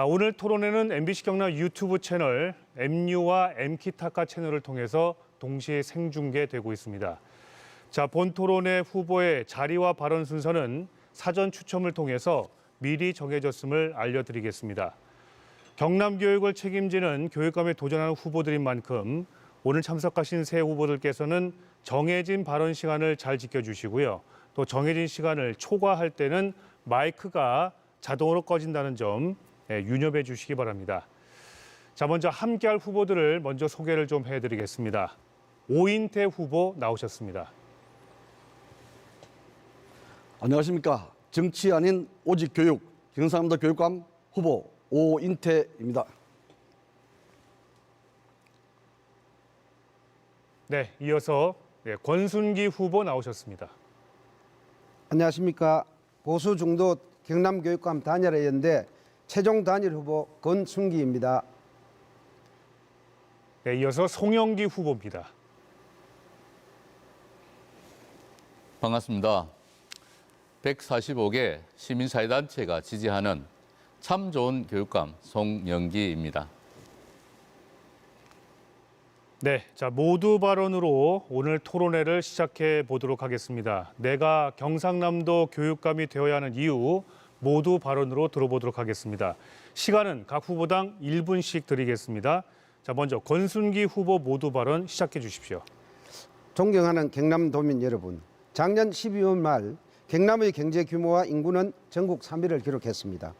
오늘 토론회는 MBC 경남 유튜브 채널 MU와 MK타카 채널을 통해서 동시에 생중계되고 있습니다. 자, 본 토론회 후보의 자리와 발언 순서는 사전 추첨을 통해서 미리 정해졌음을 알려드리겠습니다. 경남 교육을 책임지는 교육감에 도전하는 후보들인 만큼 오늘 참석하신 세 후보들께서는 정해진 발언 시간을 잘 지켜주시고요. 또 정해진 시간을 초과할 때는 마이크가 자동으로 꺼진다는 점 유념해 주시기 바랍니다. 자, 먼저 함께할 후보들을 먼저 소개를 좀 해드리겠습니다. 오인태 후보 나오셨습니다. 안녕하십니까. 정치 아닌 오직 교육, 경상남도 교육감 후보 오인태입니다. 네, 이어서 권순기 후보 나오셨습니다. 안녕하십니까. 보수 중도 경남교육감 단일화연대 최종 단일 후보 권순기입니다. 네, 이어서 송영기 후보입니다. 반갑습니다. 145개 시민사회단체가 지지하는 참 좋은 교육감 송영기입니다. 네, 자, 모두 발언으로 오늘 토론회를 시작해 보도록 하겠습니다. 내가 경상남도 교육감이 되어야 하는 이유 모두 발언으로 들어보도록 하겠습니다. 시간은 각 후보당 1분씩 드리겠습니다. 자, 먼저 권순기 후보 모두 발언 시작해 주십시오. 존경하는 경남도민 여러분, 작년 12월 말 경남의 경제 규모와 인구는 전국 3위를 기록했습니다.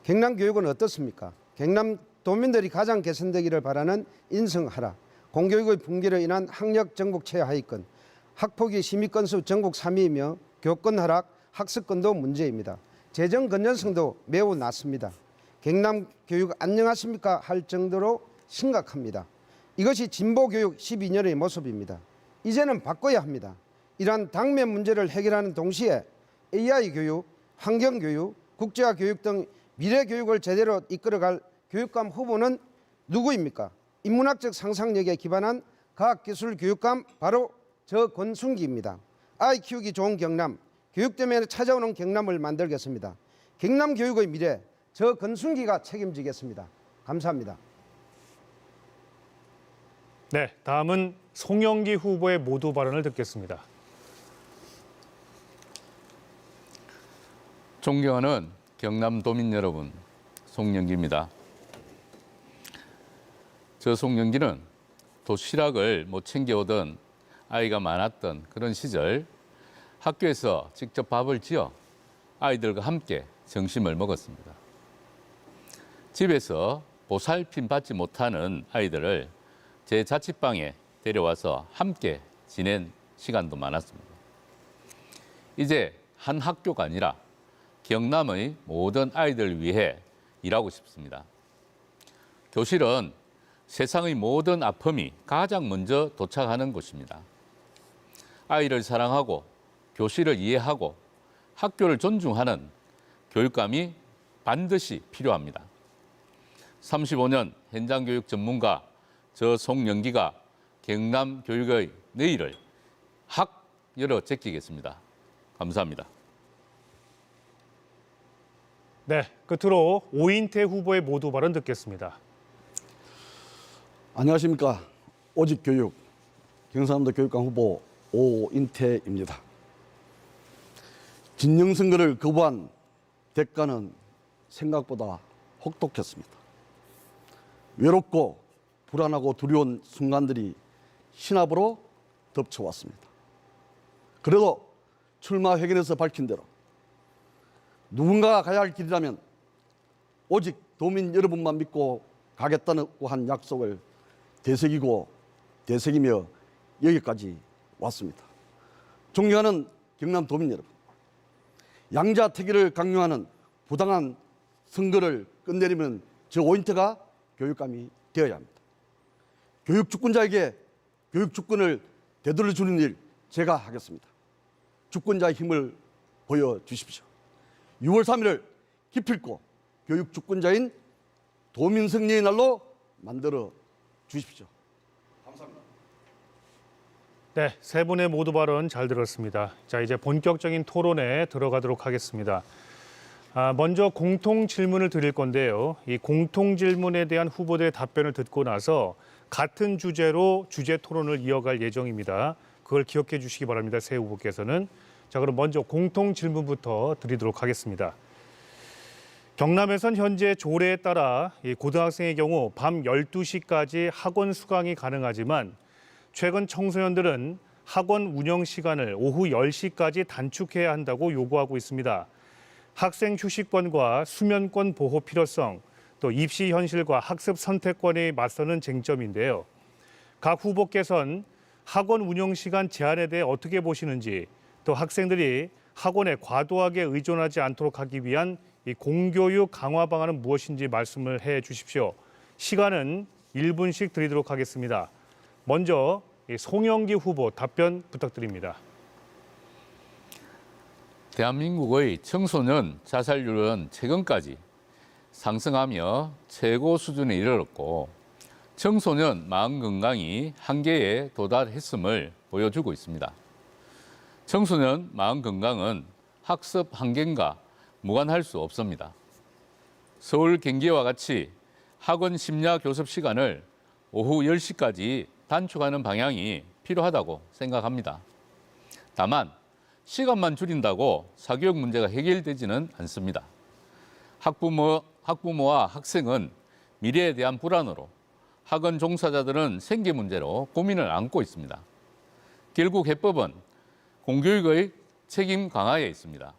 경남 교육은 어떻습니까? 경남 도민들이 가장 개선되기를 바라는 인성 하락, 공교육의 붕괴로 인한 학력 전국 최하위권, 학폭위 심의 건수 전국 3위이며 교권 하락, 학습권도 문제입니다. 재정 건전성도 매우 낮습니다. 경남 교육 안녕하십니까 할 정도로 심각합니다. 이것이 진보 교육 12년의 모습입니다. 이제는 바꿔야 합니다. 이러한 당면 문제를 해결하는 동시에 AI 교육, 환경 교육, 국제화 교육 등 미래 교육을 제대로 이끌어갈 교육감 후보는 누구입니까? 인문학적 상상력에 기반한 과학기술 교육감 바로 저 권순기입니다. 아이 키우기 좋은 경남, 교육 때문에 찾아오는 경남을 만들겠습니다. 경남 교육의 미래, 저 권순기가 책임지겠습니다. 감사합니다. 네, 다음은 송영기 후보의 모두 발언을 듣겠습니다. 존경하는 경남도민 여러분, 송영기입니다. 저 송영기는 도시락을 못 챙겨오던 아이가 많았던 그런 시절 학교에서 직접 밥을 지어 아이들과 함께 점심을 먹었습니다. 집에서 보살핌 받지 못하는 아이들을 제 자취방에 데려와서 함께 지낸 시간도 많았습니다. 이제 한 학교가 아니라 경남의 모든 아이들을 위해 일하고 싶습니다. 교실은 세상의 모든 아픔이 가장 먼저 도착하는 곳입니다. 아이를 사랑하고 교실을 이해하고 학교를 존중하는 교육감이 반드시 필요합니다. 35년 현장교육 전문가 저 송영기가 경남 교육의 내일을 확 열어 제끼겠습니다. 감사합니다. 네, 끝으로 오인태 후보의 모두 발언 듣겠습니다. 안녕하십니까. 오직 교육, 경상남도 교육감 후보 오인태입니다. 진영 선거를 거부한 대가는 생각보다 혹독했습니다. 외롭고 불안하고 두려운 순간들이 신압으로 덮쳐왔습니다. 그래도 출마 회견에서 밝힌 대로 누군가가 가야 할 길이라면 오직 도민 여러분만 믿고 가겠다고 한 약속을 되새기며 여기까지 왔습니다. 존경하는 경남 도민 여러분, 양자택일을 강요하는 부당한 선거를 끝내려면 저 오인태가 교육감이 되어야 합니다. 교육 주권자에게 교육 주권을 되돌려 주는 일 제가 하겠습니다. 주권자의 힘을 보여주십시오. 6월 3일을 기필코 교육 주권자인 도민승리의 날로 만들어 주십시오. 감사합니다. 네, 세 분의 모두 발언 잘 들었습니다. 자, 이제 본격적인 토론에 들어가도록 하겠습니다. 먼저 공통 질문을 드릴 건데요. 이 공통 질문에 대한 후보들의 답변을 듣고 나서 같은 주제로 주제 토론을 이어갈 예정입니다. 그걸 기억해 주시기 바랍니다. 새 후보께서는. 자, 그럼 먼저 공통 질문부터 드리도록 하겠습니다. 경남에선 현재 조례에 따라 이 고등학생의 경우 밤 12시까지 학원 수강이 가능하지만 최근 청소년들은 학원 운영 시간을 오후 10시까지 단축해야 한다고 요구하고 있습니다. 학생 휴식권과 수면권 보호 필요성, 또 입시 현실과 학습 선택권이 맞서는 쟁점인데요. 각 후보께서는 학원 운영 시간 제한에 대해 어떻게 보시는지, 또 학생들이 학원에 과도하게 의존하지 않도록 하기 위한 이 공교육 강화 방안은 무엇인지 말씀을 해 주십시오. 시간은 1분씩 드리도록 하겠습니다. 먼저 송영기 후보 답변 부탁드립니다. 대한민국의 청소년 자살률은 최근까지 상승하며 최고 수준에 이르렀고 청소년 마음 건강이 한계에 도달했음을 보여주고 있습니다. 청소년 마음 건강은 학습 환경과 무관할 수 없습니다. 서울 경기와 같이 학원 심야 교습 시간을 오후 10시까지 단축하는 방향이 필요하다고 생각합니다. 다만 시간만 줄인다고 사교육 문제가 해결되지는 않습니다. 학부모와 학생은 미래에 대한 불안으로, 학원 종사자들은 생계 문제로 고민을 안고 있습니다. 결국 해법은 공교육의 책임 강화에 있습니다.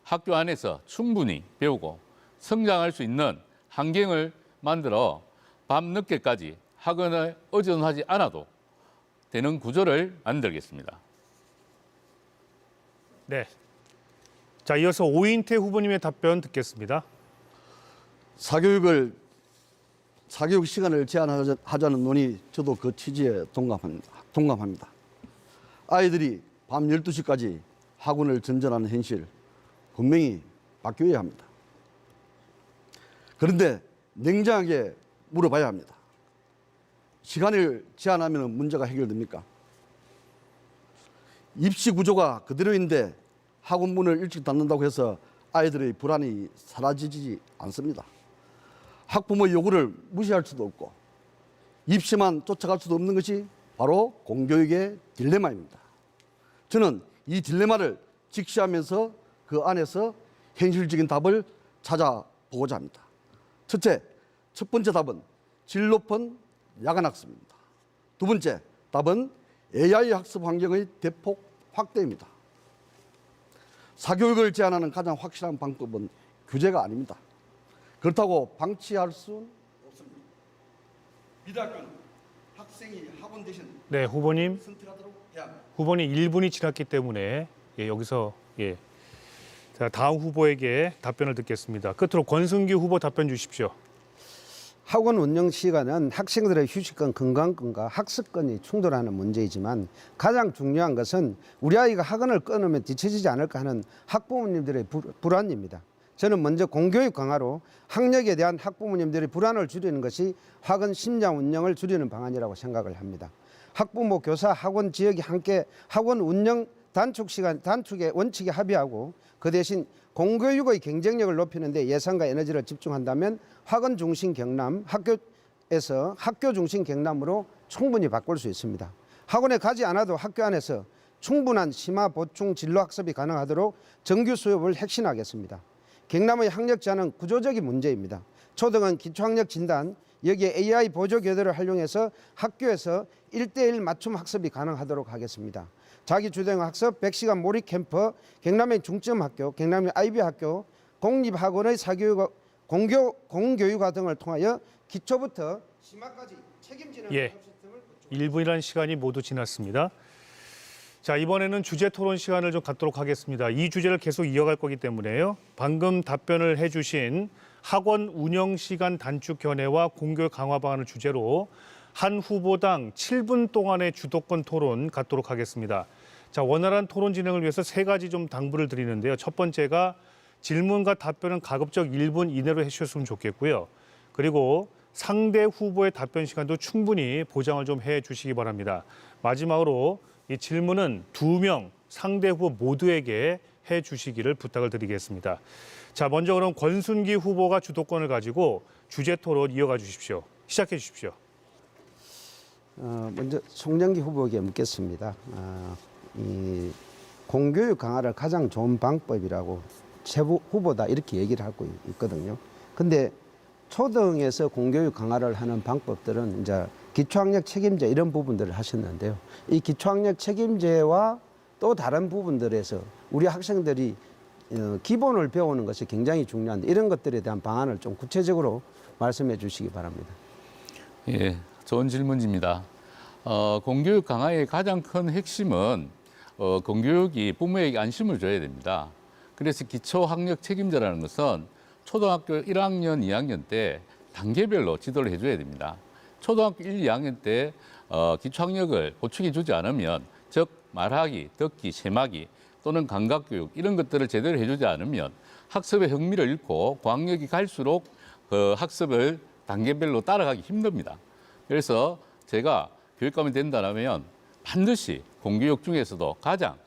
학교 안에서 충분히 배우고 성장할 수 있는 환경을 만들어 밤 늦게까지 학원에 의존하지 않아도 되는 구조를 만들겠습니다. 네. 자, 이어서 오인태 후보님의 답변 듣겠습니다. 사교육 시간을 제한하자는 논의, 저도 그 취지에 동감합니다. 아이들이 밤 12시까지 학원을 전전하는 현실, 분명히 바뀌어야 합니다. 그런데 냉정하게 물어봐야 합니다. 시간을 제한하면 문제가 해결됩니까? 입시 구조가 그대로인데 학원 문을 일찍 닫는다고 해서 아이들의 불안이 사라지지 않습니다. 학부모의 요구를 무시할 수도 없고 입시만 쫓아갈 수도 없는 것이 바로 공교육의 딜레마입니다. 저는 이 딜레마를 직시하면서 그 안에서 현실적인 답을 찾아보고자 합니다. 첫 번째 답은 질 높은 야간 학습입니다. 두 번째 답은 AI 학습 환경의 대폭 확대입니다. 사교육을 제한하는 가장 확실한 방법은 규제가 아닙니다. 그렇다고 방치할 수는 없습니다. 비대학교는 학생이 학원 대신 네, 후보님. 선택하도록 해야 합니다. 후보님 1분이 지났기 때문에 여기서 자, 다음 후보에게 답변을 듣겠습니다. 끝으로 권승규 후보 답변 주십시오. 학원 운영 시간은 학생들의 휴식권, 건강권과 학습권이 충돌하는 문제이지만 가장 중요한 것은 우리 아이가 학원을 끊으면 뒤처지지 않을까 하는 학부모님들의 불안입니다. 저는 먼저 공교육 강화로 학력에 대한 학부모님들의 불안을 줄이는 것이 학원 심야 운영을 줄이는 방안이라고 생각을 합니다. 학부모, 교사, 학원 지역이 함께 학원 운영 단축의 원칙에 합의하고 그 대신 공교육의 경쟁력을 높이는 데 예산과 에너지를 집중한다면 학원 중심 경남, 학교에서 학교 중심 경남으로 충분히 바꿀 수 있습니다. 학원에 가지 않아도 학교 안에서 충분한 심화 보충 진로 학습이 가능하도록 정규 수업을 혁신하겠습니다. 경남의 학력 제한은 구조적인 문제입니다. 초등은 기초학력 진단, 여기에 AI 보조 교대를 활용해서 학교에서 1:1 맞춤 학습이 가능하도록 하겠습니다. 자기주도형 학습, 100시간 몰입 캠프, 경남의 중점학교, 경남의 IB 학교, 공립학원의 사교육, 공교육화 등을 통하여 기초부터 심화까지 책임지는 학습 시스템을 구축합니다. 1분이라는 시간이 모두 지났습니다. 자, 이번에는 주제 토론 시간을 좀 갖도록 하겠습니다. 이 주제를 계속 이어갈 거기 때문에요. 방금 답변을 해주신 학원 운영 시간 단축 견해와 공교육 강화 방안을 주제로 한 후보당 7분 동안의 주도권 토론 갖도록 하겠습니다. 자, 원활한 토론 진행을 위해서 3가지 좀 당부를 드리는데요. 첫 번째가 질문과 답변은 가급적 1분 이내로 해주셨으면 좋겠고요. 그리고 상대 후보의 답변 시간도 충분히 보장을 좀 해주시기 바랍니다. 마지막으로 이 질문은 2명 상대 후보 모두에게 해주시기를 부탁을 드리겠습니다. 자, 먼저 그럼 권순기 후보가 주도권을 가지고 주제 토론 이어가 주십시오. 시작해 주십시오. 먼저 송영기 후보에게 묻겠습니다. 이 공교육 강화를 가장 좋은 방법이라고 최고 후보다 이렇게 얘기를 하고 있거든요. 근데 초등에서 공교육 강화를 하는 방법들은 이제 기초학력 책임제 이런 부분들을 하셨는데요. 이 기초학력 책임제와 또 다른 부분들에서 우리 학생들이 기본을 배우는 것이 굉장히 중요한데 이런 것들에 대한 방안을 좀 구체적으로 말씀해 주시기 바랍니다. 예, 좋은 질문입니다. 공교육 강화의 가장 큰 핵심은 공교육이 부모에게 안심을 줘야 됩니다. 그래서 기초학력 책임제라는 것은 초등학교 1학년, 2학년 때 단계별로 지도를 해줘야 됩니다. 초등학교 1, 2학년 때 기초학력을 보충해 주지 않으면, 즉 말하기, 듣기, 세마기 또는 감각교육 이런 것들을 제대로 해주지 않으면 학습의 흥미를 잃고 고학력이 갈수록 그 학습을 단계별로 따라가기 힘듭니다. 그래서 제가 교육감이 된다면 반드시 공교육 중에서도 가장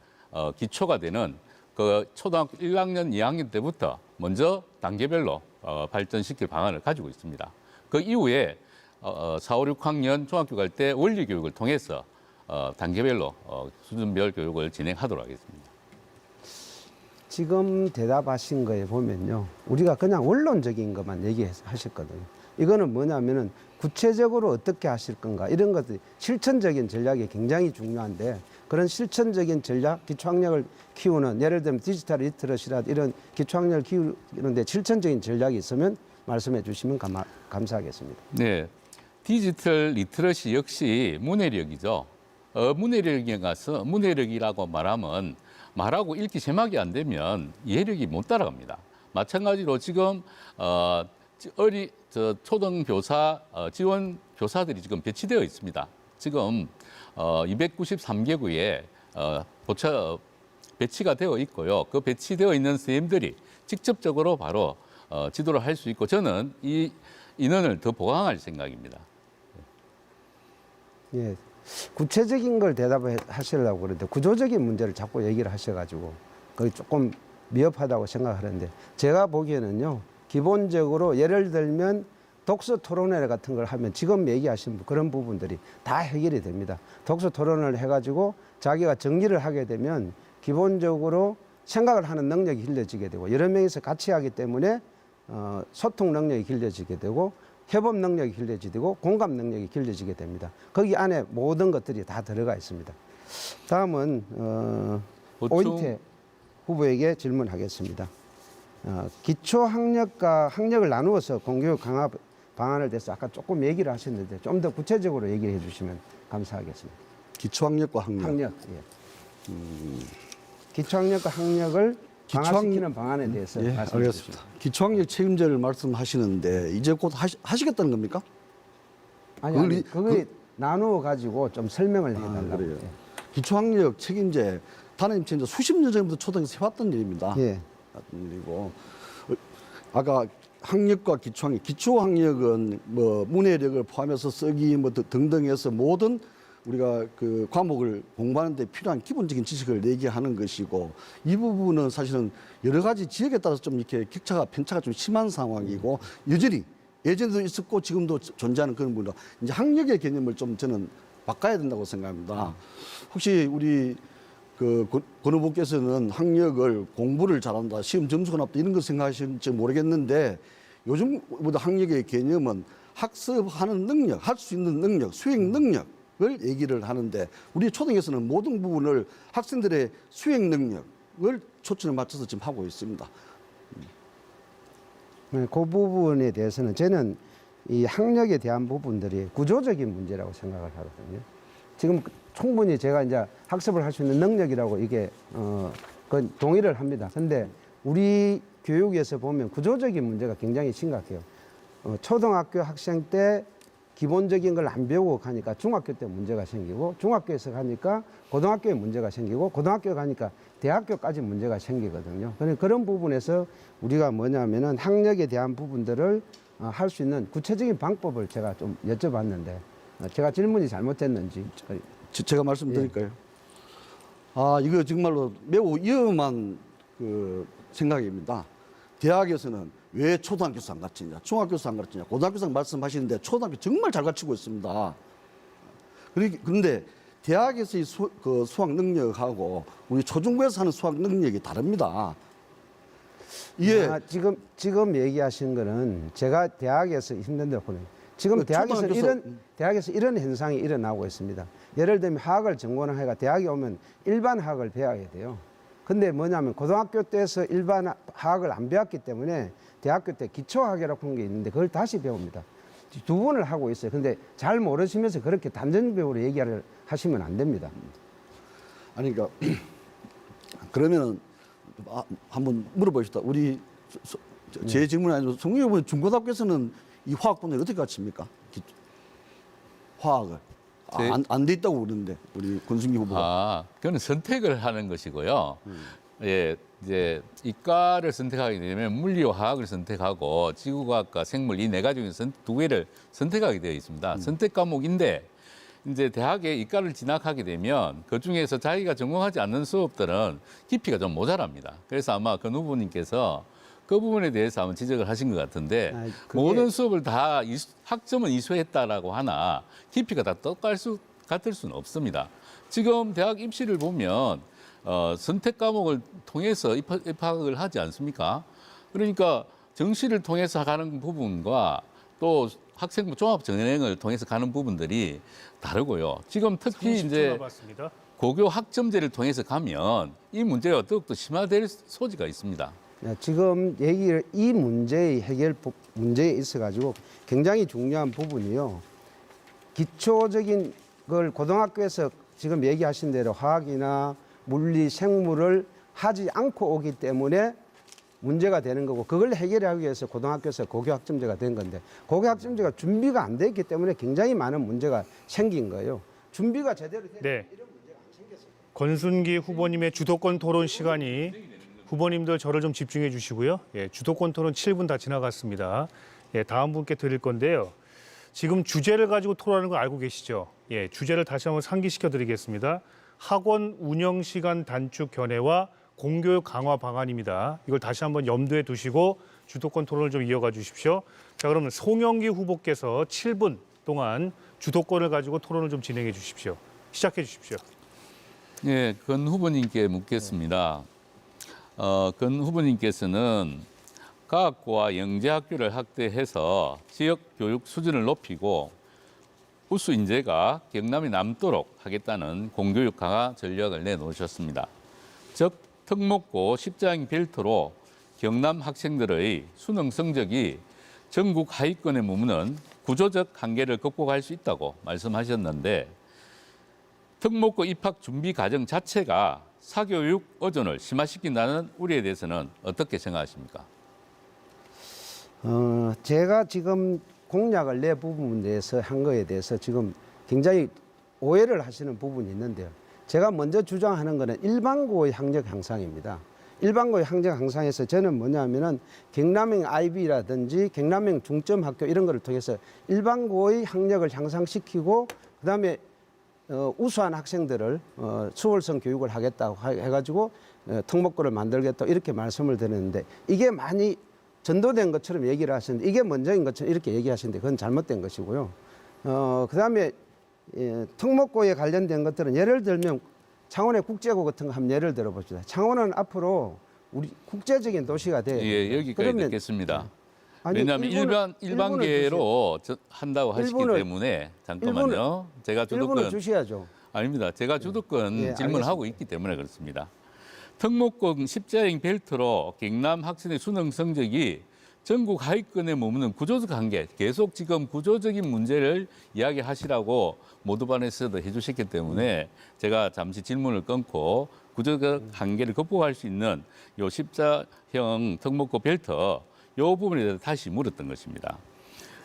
기초가 되는 그 초등학교 1학년, 2학년 때부터 먼저 단계별로 발전시킬 방안을 가지고 있습니다. 그 이후에 4, 5, 6학년 중학교 갈 때 원리 교육을 통해서 단계별로 수준별 교육을 진행하도록 하겠습니다. 지금 대답하신 거에 보면요. 우리가 그냥 원론적인 것만 얘기하셨거든요. 이거는 뭐냐면은 구체적으로 어떻게 하실 건가 이런 것들 실천적인 전략이 굉장히 중요한데 그런 실천적인 전략, 기초학력을 키우는 예를 들면 디지털 리터러시라든지 이런 기초학력을 키우는데 실천적인 전략이 있으면 말씀해 주시면 감사하겠습니다. 네, 디지털 리터러시 역시 문해력이죠. 문해력에 가서 문해력이라고 말하면 말하고 읽기 세막이 안 되면 이해력이 못 따라갑니다. 마찬가지로 지금 초등 교사 지원 교사들이 지금 배치되어 있습니다. 지금 293개구에 배치가 되어 있고요. 그 배치되어 있는 선생님들이 직접적으로 바로 지도를 할 수 있고 저는 이 인원을 더 보강할 생각입니다. 예, 구체적인 걸 대답을 하시려고 그러는데 구조적인 문제를 자꾸 얘기를 하셔가지고 그게 조금 미흡하다고 생각하는데 제가 보기에는요. 기본적으로 예를 들면 독서 토론회 같은 걸 하면 지금 얘기하신 그런 부분들이 다 해결이 됩니다. 독서 토론을 해가지고 자기가 정리를 하게 되면 기본적으로 생각을 하는 능력이 길러지게 되고 여러 명이서 같이 하기 때문에 소통 능력이 길러지게 되고 협업 능력이 길러지게 되고 공감 능력이 길러지게 됩니다. 거기 안에 모든 것들이 다 들어가 있습니다. 다음은 오인태 후보에게 질문하겠습니다. 기초학력과 학력을 나누어서 공교육 강화 방안을 대해서 아까 조금 얘기를 하셨는데 좀 더 구체적으로 얘기해 주시면 감사하겠습니다. 기초학력과 학력. 학력, 예. 기초학력과 학력을 강화시키는 방안에 대해서 예, 말씀해 주십시오. 알겠습니다. 기초학력 책임제를 말씀하시는데 이제 곧 하시겠다는 겁니까? 아니, 그걸 나누어 가지고 좀 설명을 해달라고. 그래요. 예. 기초학력 책임제 단임 이제 수십 년 전부터 초등에서 해왔던 일입니다. 예. 일이고 아까 학력과 기초학력, 기초학력은 뭐 문해력을 포함해서 쓰기 뭐 등등해서 모든 우리가 그 과목을 공부하는 데 필요한 기본적인 지식을 얘기하는 것이고 이 부분은 사실은 여러 가지 지역에 따라서 좀 이렇게 편차가 좀 심한 상황이고 여전히 예전에도 있었고 지금도 존재하는 그런 부분이라 이제 학력의 개념을 좀 저는 바꿔야 된다고 생각합니다. 혹시 우리 권 후보께서는 학력을 공부를 잘한다, 시험 점수가 높다 이런 거 생각하실지 모르겠는데 요즘보다 학력의 개념은 학습하는 능력, 할 수 있는 능력, 수행 능력을 얘기를 하는데 우리 초등에서는 모든 부분을 학생들의 수행 능력을 초점을 맞춰서 지금 하고 있습니다. 네, 그 부분에 대해서는 저는 이 학력에 대한 부분들이 구조적인 문제라고 생각을 하거든요. 지금 충분히 제가 이제 학습을 할 수 있는 능력이라고 이게 그건 동의를 합니다. 근데 우리 교육에서 보면 구조적인 문제가 굉장히 심각해요. 초등학교 학생 때 기본적인 걸 안 배우고 가니까 중학교 때 문제가 생기고 중학교에서 가니까 고등학교에 문제가 생기고 고등학교 가니까 대학교까지 문제가 생기거든요. 그런 부분에서 우리가 뭐냐면은 학력에 대한 부분들을 할 수 있는 구체적인 방법을 제가 좀 여쭤봤는데 제가 질문이 잘못됐는지 제가 말씀드릴까요? 아, 이거 정말로 매우 위험한 그 생각입니다. 대학에서는 왜 초등학교에서 안 가르치냐, 중학교에서 안 가르치냐, 고등학교에서 말씀하시는데 초등학교 정말 잘 가르치고 있습니다. 그런데 대학에서의 수학 능력하고 우리 초중고에서 하는 수학 능력이 다릅니다. 이게 지금 얘기하신 거는 제가 대학에서 힘든다고 보는 지금 그 대학에서 이런 현상이 일어나고 있습니다. 예를 들면 화학을 전공을 대학에 오면 일반 화학을 배워야 돼요. 근데 뭐냐면 고등학교 때에서 일반 화학을 안 배웠기 때문에 대학교 때 기초화학이라고 하는 게 있는데 그걸 다시 배웁니다. 두 번을 하고 있어요. 근데 잘 모르시면서 그렇게 단전배우로 얘기를 하시면 안 됩니다. 아니 그러니까 그러면은 한번 물어보시다. 우리 제 질문이 아니고 송영길 후보님 중고등학교에서는 이 화학 분야를 어떻게 가르칩니까? 화학을 안 돼 있다고 그러는데 우리 권순기 후보가. 그건 선택을 하는 것이고요. 예, 이제 이과를 선택하게 되면 물리와 화학을 선택하고 지구과학과 생물 이 네 가지 중에서 두 개를 선택하게 되어 있습니다. 선택 과목인데 이제 대학에 이과를 진학하게 되면 그 중에서 자기가 전공하지 않는 수업들은 깊이가 좀 모자랍니다. 그래서 아마 권 후보님께서 그 부분에 대해서 한번 지적을 하신 것 같은데 모든 수업을 다 학점은 이수했다라고 하나 깊이가 다 같을 수는 없습니다. 지금 대학 입시를 보면 선택 과목을 통해서 입학을 하지 않습니까? 그러니까 정시를 통해서 가는 부분과 또 학생부 종합 전형을 통해서 가는 부분들이 다르고요. 지금 특히 이제 남았습니다. 고교 학점제를 통해서 가면 이 문제가 더욱더 심화될 소지가 있습니다. 지금 이 문제의 해결 문제에 있어가지고 굉장히 중요한 부분이요. 기초적인 걸 고등학교에서 지금 얘기하신 대로 화학이나 물리, 생물을 하지 않고 오기 때문에 문제가 되는 거고 그걸 해결하기 위해서 고등학교에서 고교학점제가 된 건데 고교학점제가 준비가 안 됐기 때문에 굉장히 많은 문제가 생긴 거예요. 준비가 제대로 되면 네. 이런 문제가 안 생겼어요. 권순기 후보님의 주도권 토론 시간이 후보님들 저를 좀 집중해 주시고요. 예, 주도권 토론 7분 다 지나갔습니다. 예, 다음 분께 드릴 건데요. 지금 주제를 가지고 토론하는 거 알고 계시죠? 예, 주제를 다시 한번 상기시켜 드리겠습니다. 학원 운영 시간 단축 견해와 공교육 강화 방안입니다. 이걸 다시 한번 염두에 두시고 주도권 토론을 좀 이어가 주십시오. 자, 그러면 송영기 후보께서 7분 동안 주도권을 가지고 토론을 좀 진행해 주십시오. 시작해 주십시오. 예, 권 후보님께 묻겠습니다. 권 후보님께서는 과학고와 영재학교를 확대해서 지역 교육 수준을 높이고 우수 인재가 경남에 남도록 하겠다는 공교육 강화 전략을 내놓으셨습니다. 즉 특목고 십자인 벨트로 경남 학생들의 수능 성적이 전국 하위권에 머무는 구조적 한계를 극복할 수 있다고 말씀하셨는데 특목고 입학 준비 과정 자체가 사교육 의존을 심화시킨다는 우려에 대해서는 어떻게 생각하십니까? 제가 지금 공약을 내 부분에 대해서 한 거에 대해서 지금 굉장히 오해를 하시는 부분이 있는데요. 제가 먼저 주장하는 거는 일반고의 학력 향상입니다. 일반고의 학력 향상에서 저는 뭐냐면은 경남형 IB라든지 경남형 중점학교 이런 거를 통해서 일반고의 학력을 향상시키고 그다음에 우수한 학생들을 수월성 교육을 하겠다고 해가지고 특목고를 만들겠다 이렇게 말씀을 드렸는데 이게 많이 전도된 것처럼 얘기를 하시는데 이게 먼저인 것처럼 이렇게 얘기하시는데 그건 잘못된 것이고요. 그다음에 특목고에 관련된 것들은 예를 들면 창원의 국제고 같은 거 한번 예를 들어봅시다. 창원은 앞으로 우리 국제적인 도시가 돼요. 예, 여기까지 듣겠습니다. 아니, 왜냐하면 일반계로 한다고 하시기 때문에 잠깐만요. 제가 주도권 주셔야죠. 아닙니다. 제가 주도권 예, 질문하고 있기 때문에 그렇습니다. 특목고 십자인 벨트로 경남 학생의 수능 성적이 전국 하위권에 머무는 구조적 한계, 계속 지금 구조적인 문제를 이야기하시라고 모두반에서도 해주셨기 때문에 제가 잠시 질문을 끊고 구조적 한계를 극복할 수 있는 요 십자형 특목고 벨트 요 부분에 대해서 다시 물었던 것입니다.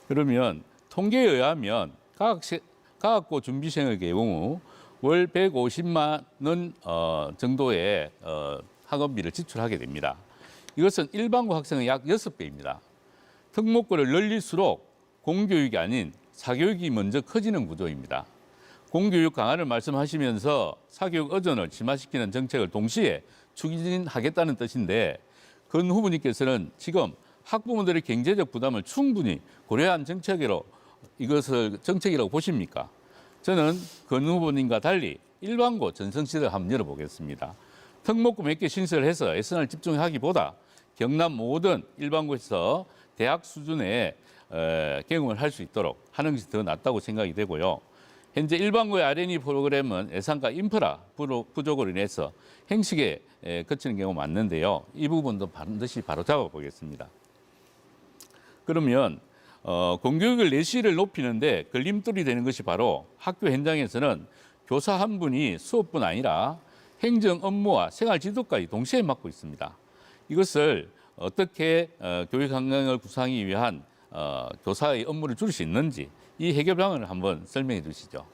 그러면 통계에 의하면 과학고 준비생의 경우 월 150만 원 정도의 학원비를 지출하게 됩니다. 이것은 일반고 학생의 약 6배입니다. 특목고를 늘릴수록 공교육이 아닌 사교육이 먼저 커지는 구조입니다. 공교육 강화를 말씀하시면서 사교육 의존을 심화시키는 정책을 동시에 추진하겠다는 뜻인데 권 후보님께서는 지금 학부모들의 경제적 부담을 충분히 고려한 이것을 정책이라고 보십니까? 저는 권 후보님과 달리 일반고 전성시대를 한번 열어보겠습니다. 특목고 몇 개 신설해서 예산을 집중하기보다 경남 모든 일반고에서 대학 수준의 경험을 할 수 있도록 하는 것이 더 낫다고 생각이 되고요. 현재 일반고의 R&D 프로그램은 예산과 인프라 부족으로 인해서 행식에 거치는 경우가 많는데요. 이 부분도 반드시 바로잡아 보겠습니다. 그러면 공교육의 내실을 높이는데 걸림돌이 되는 것이 바로 학교 현장에서는 교사 한 분이 수업뿐 아니라 행정 업무와 생활 지도까지 동시에 맡고 있습니다. 이것을 어떻게 교육 환경을 구상하기 위한 교사의 업무를 줄일 수 있는지 이 해결 방안을 한번 설명해 주시죠.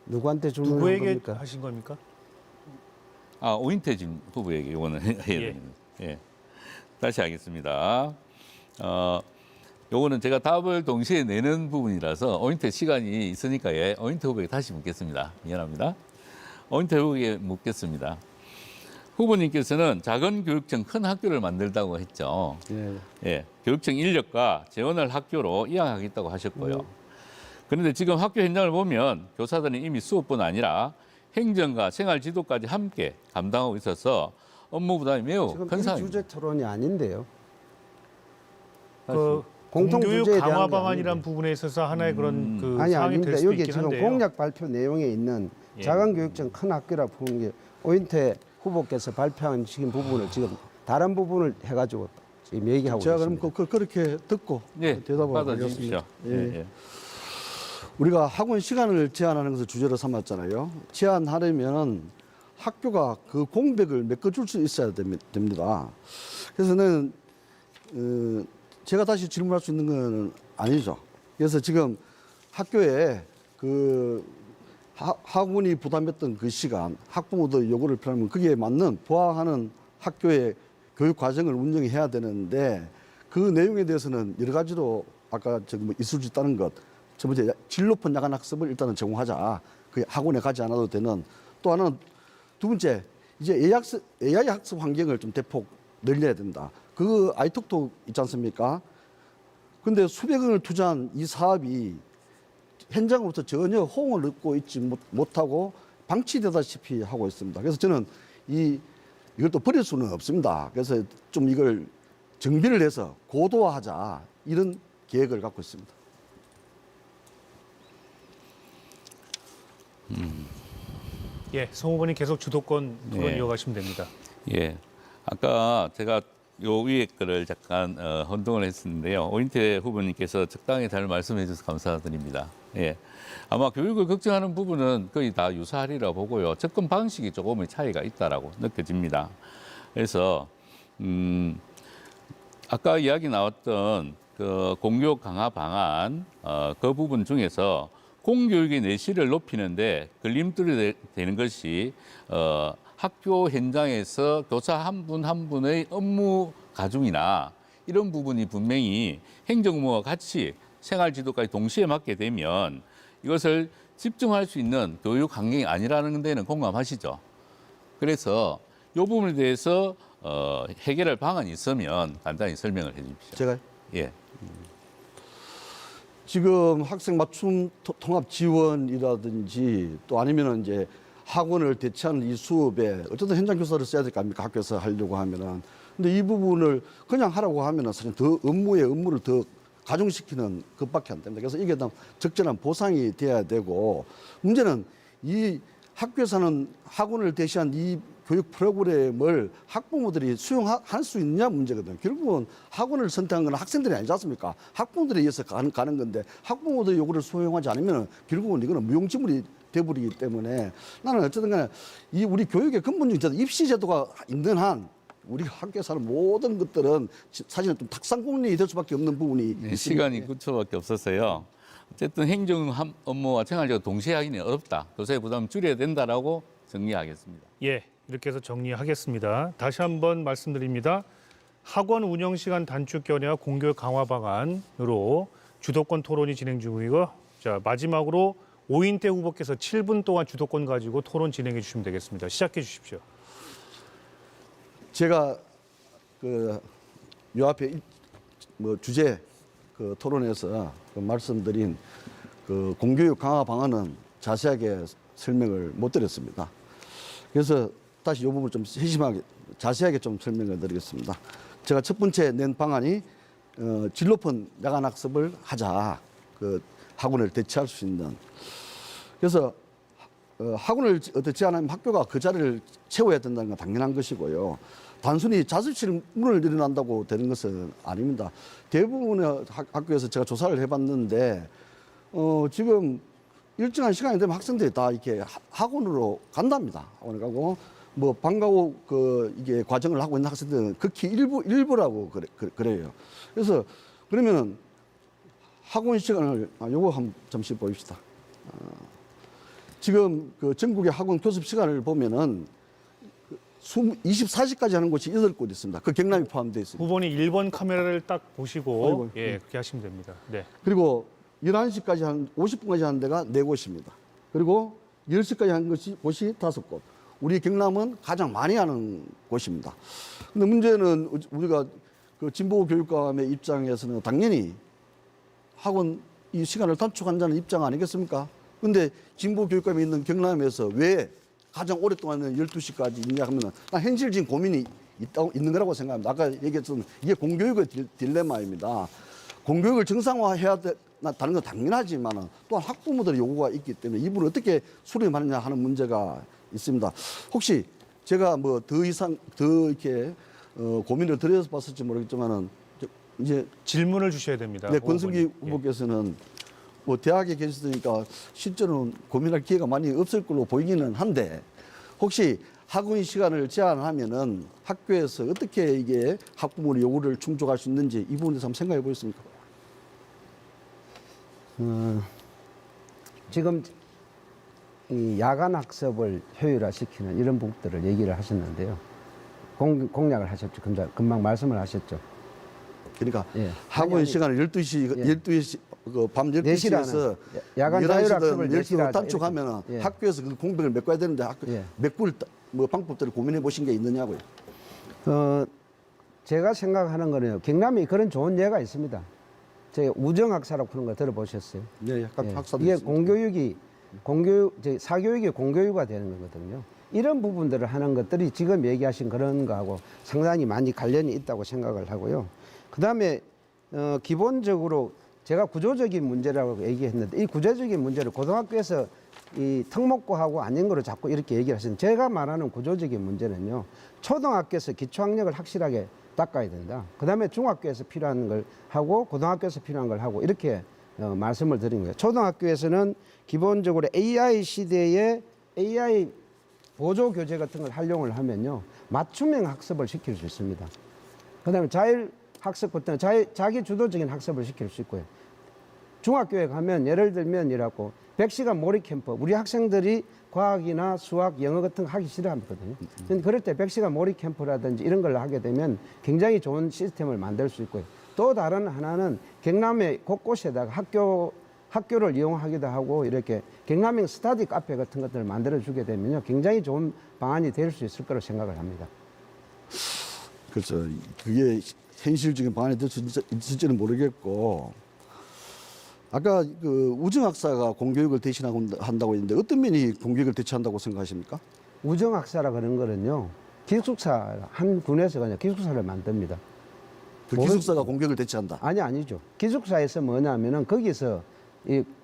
누구한테 질문한 누구에게 겁니까? 하신 겁니까? 오인태 후보에게 이거는 해야 됩니다. 예. 다시 하겠습니다. 요거는 제가 답을 동시에 내는 부분이라서 오인태 시간이 있으니까 오인태 후보에게 다시 묻겠습니다. 미안합니다. 오인태 후보에게 묻겠습니다. 후보님께서는 작은 교육청 큰 학교를 만들다고 했죠. 예, 교육청 인력과 재원을 학교로 이양하겠다고 하셨고요. 그런데 지금 학교 현장을 보면 교사들은 이미 수업뿐 아니라 행정과 생활 지도까지 함께 감당하고 있어서 업무 부담이 매우 지금 큰 상황입니다. 주제 토론이 아닌데요. 그 공통 공교육 주제에 대한 강화 게 방안이라는 아닌데. 부분에 있어서 하나의 그런 그 아니 사항이 될 아닙니다. 수도 여기 있긴 지금 한데요. 공약 발표 내용에 있는 작은 교육청 큰 학교라 푸는 게 오인태 후보께서 발표한 지금 부분을 지금 다른 부분을 해가지고 지금 얘기하고 제가 있습니다. 그럼 그렇게 듣고 대답을 받아주십시오. 하겠습니다. 예. 우리가 학원 시간을 제한하는 것을 주제로 삼았잖아요. 제한하려면 학교가 그 공백을 메꿔줄 수 있어야 됩니다. 그래서는 제가 다시 질문할 수 있는 건 아니죠. 그래서 지금 학교에 그 학원이 부담했던 그 시간, 학부모들 요구를 표하면 거기에 맞는 부합하는 학교의 교육 과정을 운영해야 되는데 그 내용에 대해서는 여러 가지로 아까 저기 뭐 있을 수 있다는 것, 첫 번째 질 높은 야간 학습을 일단은 제공하자. 그 학원에 가지 않아도 되는. 또 하나는 두 번째 이제 AI 학습 환경을 좀 대폭 늘려야 된다. 그 아이톡톡 있지 않습니까? 근데 수백억을 투자한 이 사업이 현장으로부터 전혀 호응을 얻고 있지 못하고 방치되다시피 하고 있습니다. 그래서 저는 이걸 또 버릴 수는 없습니다. 그래서 좀 이걸 정비를 해서 고도화하자 이런 계획을 갖고 있습니다. 예, 송 후보님 계속 주도권 토론 예. 이어가시면 됩니다. 예. 아까 제가 요 위에 거를 잠깐 혼동을 했었는데요. 오인태 후보님께서 적당히 잘 말씀해 주셔서 감사드립니다. 예. 아마 교육을 걱정하는 부분은 거의 다 유사하리라 보고요. 접근 방식이 조금의 차이가 있다라고 느껴집니다. 그래서 아까 이야기 나왔던 그 공교육 강화 방안 그 부분 중에서 공교육의 내실을 높이는데 걸림돌이 되는 것이 학교 현장에서 교사 한 분 한 분의 업무 가중이나 이런 부분이 분명히 행정부와 같이 생활지도까지 동시에 맡게 되면 이것을 집중할 수 있는 교육 환경이 아니라는 데는 공감하시죠? 그래서 이 부분에 대해서 해결할 방안이 있으면 간단히 설명을 해 주십시오. 제가 예. 지금 학생 맞춤 통합 지원이라든지 또 아니면은 이제 학원을 대체하는 이 수업에 어쨌든 현장 교사를 써야 될 거 아닙니까? 학교에서 하려고 하면은. 근데 이 부분을 그냥 하라고 하면은 사실 더 업무를 더 가중시키는 것밖에 안 됩니다. 그래서 이게 적절한 보상이 돼야 되고 문제는 이 학교에서는 학원을 대신한 이 교육 프로그램을 학부모들이 수용할 수 있느냐 문제거든요. 결국은 학원을 선택한 건 학생들이 아니지 않습니까? 학부모들에 의해서 가는 건데 학부모들의 요구를 수용하지 않으면 결국은 이거는 무용지물이 돼버리기 때문에 나는 어쨌든 간에 이 우리 교육의 근본적인 제도 입시 제도가 있는 한 우리 학교에서 하는 모든 것들은 사실은 좀 탁상공론이 될 수밖에 없는 부분이 있습니다. 시간이 9초밖에 없어서요. 어쨌든 행정 업무와 생활적으로 동시에 하기는 어렵다. 교사의 부담을 줄여야 된다라고 정리하겠습니다. 예, 이렇게 해서 정리하겠습니다. 다시 한번 말씀드립니다. 학원 운영 시간 단축 견해와 공교육 강화 방안으로 주도권 토론이 진행 중이고, 자 마지막으로 오인태 후보께서 7분 동안 주도권 가지고 토론 진행해 주시면 되겠습니다. 시작해 주십시오. 제가 그 요 앞에 뭐 주제 그 토론에서 그 말씀드린 그 공교육 강화 방안은 자세하게 설명을 못 드렸습니다. 그래서 다시 이 부분을 좀 세심하게 자세하게 좀 설명을 드리겠습니다. 제가 첫 번째 낸 방안이 질 높은 야간 학습을 하자. 그 학원을 대체할 수 있는. 그래서 학원을 제한하면 학교가 그 자리를 채워야 된다는 건 당연한 것이고요. 단순히 자습실 문을 열어난다고 되는 것은 아닙니다. 대부분의 학교에서 제가 조사를 해봤는데 지금 일정한 시간이 되면 학생들이 다 이렇게 학원으로 간답니다. 학원에 가고 뭐 방과 후 이게 과정을 하고 있는 학생들은 극히 일부라고 그래요. 그래서 그러면은 학원 시간을 요거 한번 잠시 보입시다. 지금 그 전국의 학원 교습 시간을 보면은 24시까지 하는 곳이 8곳 있습니다. 그 경남이 포함되어 있습니다. 후보님 1번 카메라를 딱 보시고 아이고, 예, 그렇게 하시면 됩니다. 네. 그리고 11시까지 한 50분까지 하는 데가 4곳입니다. 그리고 10시까지 하는 곳이 5곳. 우리 경남은 가장 많이 하는 곳입니다. 근데 문제는 우리가 그 진보 교육감의 입장에서는 당연히 학원 이 시간을 단축한다는 입장 아니겠습니까? 근데 진보 교육감이 있는 경남에서 왜 가장 오랫동안 12시까지 있냐 하면 난 현실적인 고민이 있는 거라고 생각합니다. 아까 얘기했던 이게 공교육의 딜레마입니다. 공교육을 정상화해야 다는 건 당연하지만 또한 학부모들의 요구가 있기 때문에 이 부분을 어떻게 수렴하느냐 하는 문제가 있습니다. 혹시 제가 뭐 더 이상 더 이렇게 고민을 드려서 봤을지 모르겠지만은 이제 질문을 주셔야 됩니다. 네, 권성기 후보님. 예. 후보께서는 뭐 대학에 계셨으니까 실제로는 고민할 기회가 많이 없을 걸로 보이기는 한데 혹시 학원 시간을 제한하면은 학교에서 어떻게 이게 학부모의 요구를 충족할 수 있는지 이 부분에 대해서 한번 생각해 보겠습니까? 지금 이 야간 학습을 효율화시키는 이런 부분들을 얘기를 하셨는데요. 공약을 하셨죠. 금방 말씀을 하셨죠. 그러니까 예. 학원 시간을 12시, 예. 12시, 밤 12시라는 12시에서 야간 자율학습을 10시로 단축하면 예. 학교에서 그 공백을 메꿔야 되는데 예. 메꿀 뭐 방법들을 고민해 보신 게 있느냐고요. 제가 생각하는 거는요. 경남이 그런 좋은 예가 있습니다. 제가 우정학사라고 그런 거 들어보셨어요? 네, 약간 예. 학사도 이게 있습니다. 사교육이 공교육화 되는 거거든요. 이런 부분들을 하는 것들이 지금 얘기하신 그런 거하고 상당히 많이 관련이 있다고 생각을 하고요. 그다음에 기본적으로 제가 구조적인 문제라고 얘기했는데 이 구조적인 문제를 고등학교에서 이 특목고하고 아닌 거로 자꾸 이렇게 얘기를 하시는 제가 말하는 구조적인 문제는요. 초등학교에서 기초학력을 확실하게 닦아야 된다. 그다음에 중학교에서 필요한 걸 하고 고등학교에서 필요한 걸 하고 이렇게 말씀을 드린 거예요. 초등학교에서는 기본적으로 AI 시대에 AI 보조 교재 같은 걸 활용을 하면요. 맞춤형 학습을 시킬 수 있습니다. 그다음에 자율 학습 같은 자기 주도적인 학습을 시킬 수 있고요. 중학교에 가면 예를 들면 이라고 100시간 몰입 캠프 우리 학생들이 과학이나 수학, 영어 같은 거 하기 싫어하거든요. 근데 그럴 때 100시간 몰입 캠프라든지 이런 걸 하게 되면 굉장히 좋은 시스템을 만들 수 있고요. 또 다른 하나는 경남의 곳곳에다가 학교를 이용하기도 하고 이렇게 경남형 스터디 카페 같은 것들을 만들어주게 되면요. 굉장히 좋은 방안이 될 수 있을 거라고 생각을 합니다. 그렇죠. 그게 현실적인 방안이 될 수 있을지는 모르겠고 아까 그 우정학사가 공교육을 대신하고 한다고 했는데 어떤 면이 공교육을 대체한다고 생각하십니까? 우정학사라 그런 거는요. 기숙사 한 군에서 그냥 기숙사를 만듭니다. 그 기숙사가 공교육을 대체한다. 아니죠. 기숙사에서 뭐냐면은 거기서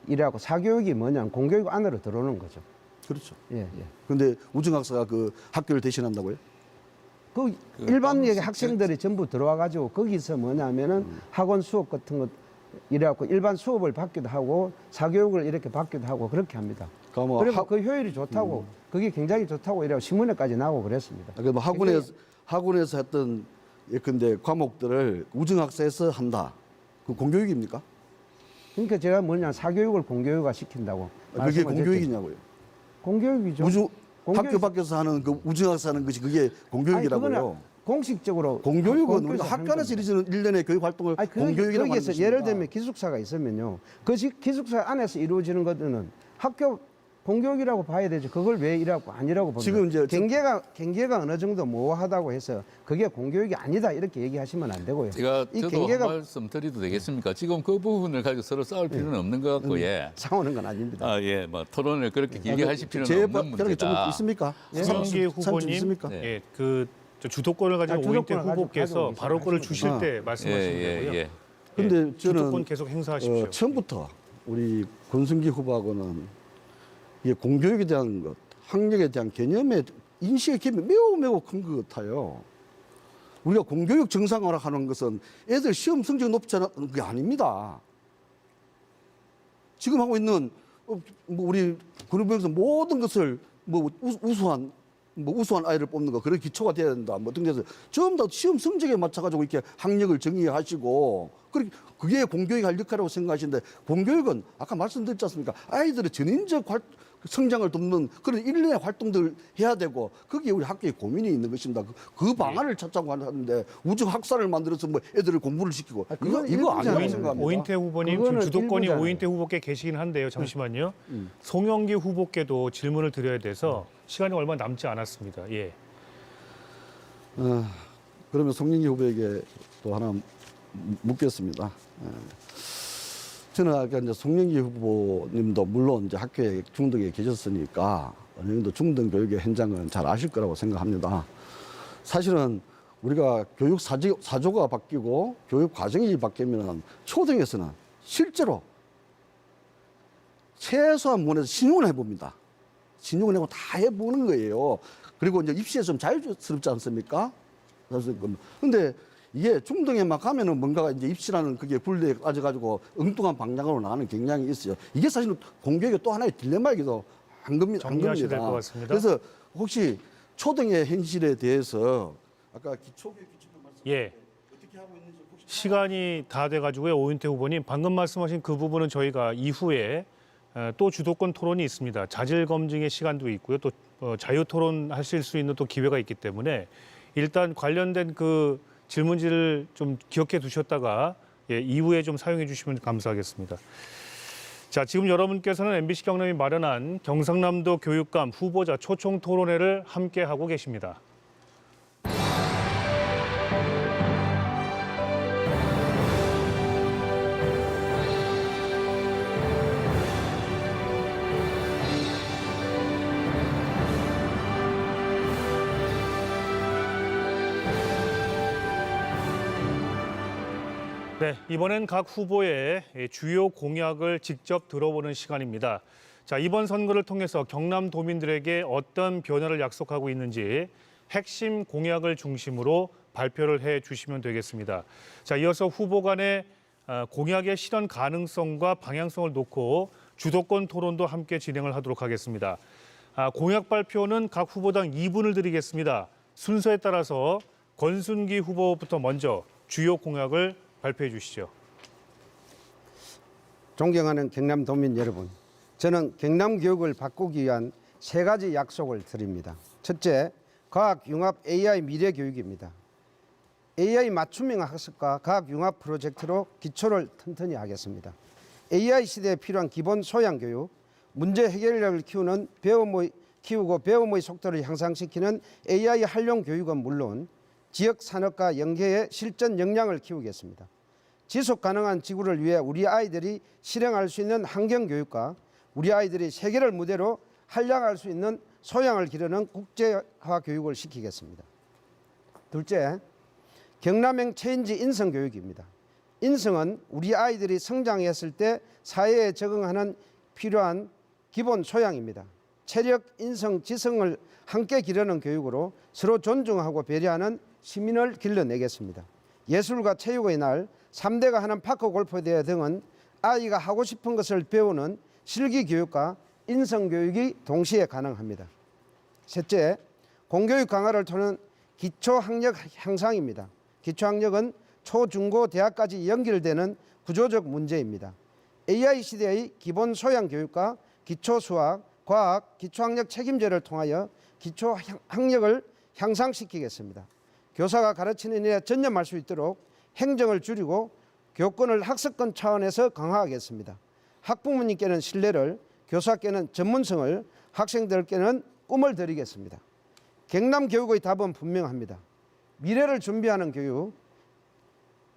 일하고 사교육이 뭐냐면 공교육 안으로 들어오는 거죠. 그렇죠. 예. 그런데 우정학사가 그 학교를 대신한다고요? 그 일반 학생들이 전부 들어와 가지고 거기서 뭐냐면은 학원 수업 같은 것 이래갖고 일반 수업을 받기도 하고 사교육을 이렇게 받기도 하고 그렇게 합니다. 그러면 그리고 그 효율이 좋다고 그게 굉장히 좋다고 이래고 신문에까지 나오고 그랬습니다. 그러면 학원에서 했던 예컨대 과목들을 우정학사에서 한다. 그 공교육입니까? 그러니까 제가 뭐냐 사교육을 공교육화 시킨다고. 그게 말씀을 공교육이냐고요? 공교육이죠. 학교 밖에서 하는 그 우정학사 하는 것이 그게 공교육이라고요. 아니, 그거는 공식적으로 공교육은 우리가 학교 안에서 이루어지는 일련의 교육 활동을 공교육이라고 하는 거기에서 것입니다. 예를 들면 기숙사가 있으면요. 그 기숙사 안에서 이루어지는 것들은 학교 공교육이라고 봐야 되죠. 그걸 왜 이라고 아니라고 봅니다. 지금 이제 경계가 어느 정도 모호하다고 해서 그게 공교육이 아니다 이렇게 얘기하시면 안 되고요. 제가 이 저도 경계가- 한 말씀 드려도 되겠습니까? 지금 그 부분을 가지고 서로 싸울 필요는 없는 것 같고, 예. 싸우는 건 아닙니다. 예, 뭐 토론을 그렇게 길게 하실 필요는 제 없는 좀 문제다. 있습니까? 송영기 후보님, 있습니까? 네. 예, 저 주도권을 가진 오인태 주도권을 가지고 후보께서 발언권을 주실 아. 때 말씀하시면 예, 되고요. 예. 근데 예, 저는 주도권 계속 행사하십시오. 처음부터 우리 권순기 후보하고는 이게 공교육에 대한 것, 학력에 대한 개념의 인식의 갭이 매우 큰 것 같아요. 우리가 공교육 정상화하는 것은 애들 시험 성적이 높지 않은 게 아닙니다. 지금 하고 있는 뭐 우리 군의부에서 모든 것을 뭐 우수한 아이를 뽑는 거 그런 기초가 돼야 된다. 뭐 등등해서 전부 다 시험 성적에 맞춰가지고 이렇게 학력을 정의하시고 그게 공교육이 할 역할이라고 생각하시는데 공교육은 아까 말씀드렸지 않습니까? 아이들의 전인적 성장을 돕는 그런 일련의 활동들을 해야 되고 거기에 우리 학교에 고민이 있는 것입니다. 그 방안을 찾자고 하는데 우주 학사를 만들어서 뭐 애들을 공부를 시키고 그건 이거 아니라고 일부잖아요. 생각합니다. 오인태 후보님 지금 그거는 주도권이 일부잖아요. 오인태 후보께 계시긴 한데요. 잠시만요. 송영기 후보께도 질문을 드려야 돼서 시간이 얼마 남지 않았습니다. 예. 그러면 송영기 후보에게 또 하나 묻겠습니다. 저는 아까 이제 송영기 후보님도 물론 이제 학교에 중등에 계셨으니까 어느 정도 중등 교육의 현장은 잘 아실 거라고 생각합니다. 사실은 우리가 교육 사조가 바뀌고 교육 과정이 바뀌면 초등에서는 실제로 최소한 문에서 신용을 해봅니다. 신용을 해고 다 해보는 거예요. 그리고 이제 입시에 좀 자유스럽지 않습니까? 근데 이게 중등에만 가면은 뭔가가 이제 입시라는 그게 굴레에 빠져가지고 엉뚱한 방향으로 나가는 경향이 있어요. 이게 사실은 공교육의 또 하나의 딜레마이기도 한 겁니다. 정리하셔야 될 것 같습니다. 그래서 혹시 초등의 현실에 대해서 아까 기초교육 말씀 예. 어떻게 하고 있는지 혹시 시간이 다 돼가지고요. 오인태 후보님 방금 말씀하신 그 부분은 저희가 이후에 또 주도권 토론이 있습니다. 자질 검증의 시간도 있고요. 또 자유 토론하실 수 있는 또 기회가 있기 때문에 일단 관련된 그 질문지를 좀 기억해 두셨다가 이후에 좀 사용해 주시면 감사하겠습니다. 자, 지금 여러분께서는 MBC 경남이 마련한 경상남도 교육감 후보자 초청 토론회를 함께 하고 계십니다. 네, 이번엔 각 후보의 주요 공약을 직접 들어보는 시간입니다. 자, 이번 선거를 통해서 경남도민들에게 어떤 변화를 약속하고 있는지 핵심 공약을 중심으로 발표를 해 주시면 되겠습니다. 자, 이어서 후보 간의 공약의 실현 가능성과 방향성을 놓고 주도권 토론도 함께 진행을 하도록 하겠습니다. 공약 발표는 각 후보당 2분을 드리겠습니다. 순서에 따라서 권순기 후보부터 먼저 주요 공약을 발표해 주시죠. 존경하는 경남도민 여러분, 저는 경남 교육을 바꾸기 위한 3가지 약속을 드립니다. 첫째, 과학융합 AI 미래 교육입니다. AI 맞춤형 학습과 과학융합 프로젝트로 기초를 튼튼히 하겠습니다. AI 시대에 필요한 기본 소양 교육, 문제 해결력을 키우고 배움의 속도를 향상시키는 AI 활용 교육은 물론 지역 산업과 연계해 실전 역량을 키우겠습니다. 지속 가능한 지구를 위해 우리 아이들이 실행할 수 있는 환경교육과 우리 아이들이 세계를 무대로 활약할 수 있는 소양을 기르는 국제화 교육을 시키겠습니다. 둘째, 경남형 체인지 인성교육입니다. 인성은 우리 아이들이 성장했을 때 사회에 적응하는 필요한 기본 소양입니다. 체력, 인성, 지성을 함께 기르는 교육으로 서로 존중하고 배려하는 시민을 길러내겠습니다. 예술과 체육의 날, 3대가 하는 파크 골프 대회 등은 아이가 하고 싶은 것을 배우는 실기 교육과 인성 교육이 동시에 가능합니다. 셋째, 공교육 강화를 통한 기초학력 향상입니다. 기초학력은 초, 중, 고, 대학까지 연결되는 구조적 문제입니다. AI 시대의 기본 소양 교육과 기초 수학, 과학, 기초학력 책임제를 통하여 기초학력을 향상시키겠습니다. 교사가 가르치는 일에 전념할 수 있도록 행정을 줄이고 교권을 학습권 차원에서 강화하겠습니다. 학부모님께는 신뢰를, 교사께는 전문성을, 학생들께는 꿈을 드리겠습니다. 경남 교육의 답은 분명합니다. 미래를 준비하는 교육,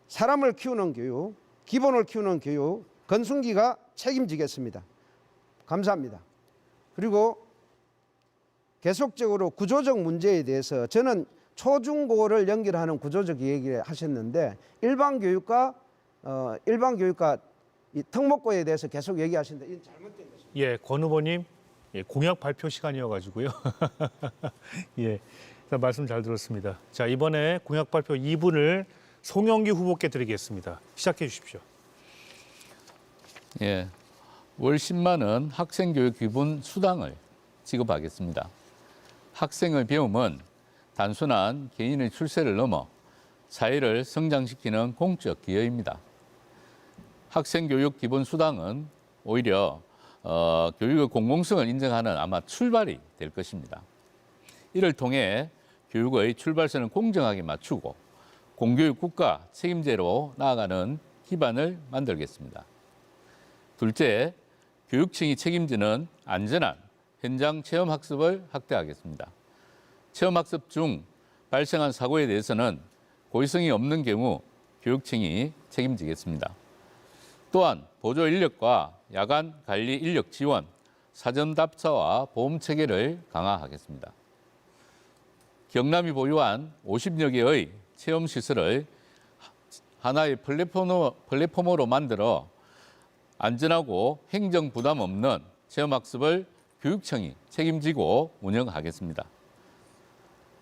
사람을 키우는 교육, 기본을 키우는 교육, 건순기가 책임지겠습니다. 감사합니다. 그리고 계속적으로 구조적 문제에 대해서 저는 초중고를 연결하는 구조적 얘기를 하셨는데 일반 교육과 이 특목고에 대해서 계속 얘기하시는데 이건 잘못된 것입니다. 예, 권 후보님, 예, 공약 발표 시간이어가지고요. 예, 일단 말씀 잘 들었습니다. 자, 이번에 공약 발표 2분을 송영기 후보께 드리겠습니다. 시작해 주십시오. 예, 월 10만 원 학생교육 기본 수당을 지급하겠습니다. 학생의 배움은 단순한 개인의 출세를 넘어 사회를 성장시키는 공적 기여입니다. 학생교육 기본 수당은 오히려 교육의 공공성을 인정하는 아마 출발이 될 것입니다. 이를 통해 교육의 출발선을 공정하게 맞추고 공교육 국가 책임제로 나아가는 기반을 만들겠습니다. 둘째, 교육청이 책임지는 안전한 현장 체험학습을 확대하겠습니다. 체험학습 중 발생한 사고에 대해서는 고의성이 없는 경우 교육청이 책임지겠습니다. 또한 보조 인력과 야간 관리 인력 지원, 사전 답사와 보험 체계를 강화하겠습니다. 경남이 보유한 50여 개의 체험 시설을 하나의 플랫폼으로 만들어 안전하고 행정 부담 없는 체험학습을 교육청이 책임지고 운영하겠습니다.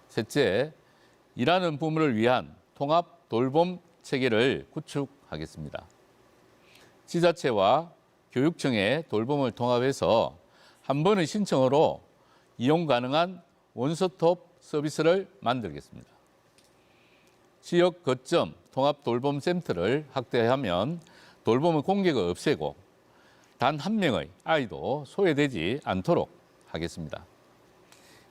셋째, 일하는 부모를 위한 통합 돌봄 체계를 구축하겠습니다. 지자체와 교육청의 돌봄을 통합해서 한 번의 신청으로 이용 가능한 원스톱 서비스를 만들겠습니다. 지역 거점 통합 돌봄 센터를 확대하면 돌봄의 공개가 없애고 단 한 명의 아이도 소외되지 않도록 하겠습니다.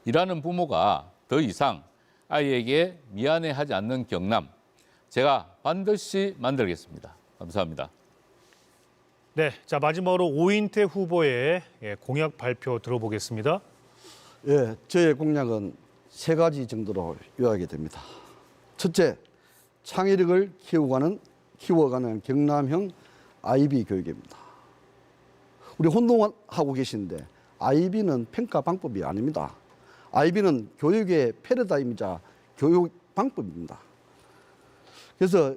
일하는 부모가 더 이상 아이에게 미안해하지 않는 경남, 제가 반드시 만들겠습니다. 감사합니다. 네, 자 마지막으로 오인태 후보의 공약 발표 들어보겠습니다. 예, 저의 공약은 3가지 정도로 요약이 됩니다. 첫째, 창의력을 키워가는 경남형 IB 교육입니다. 우리 혼동하고 계신데 IB는 평가 방법이 아닙니다. IB는 교육의 패러다임이자 교육 방법입니다. 그래서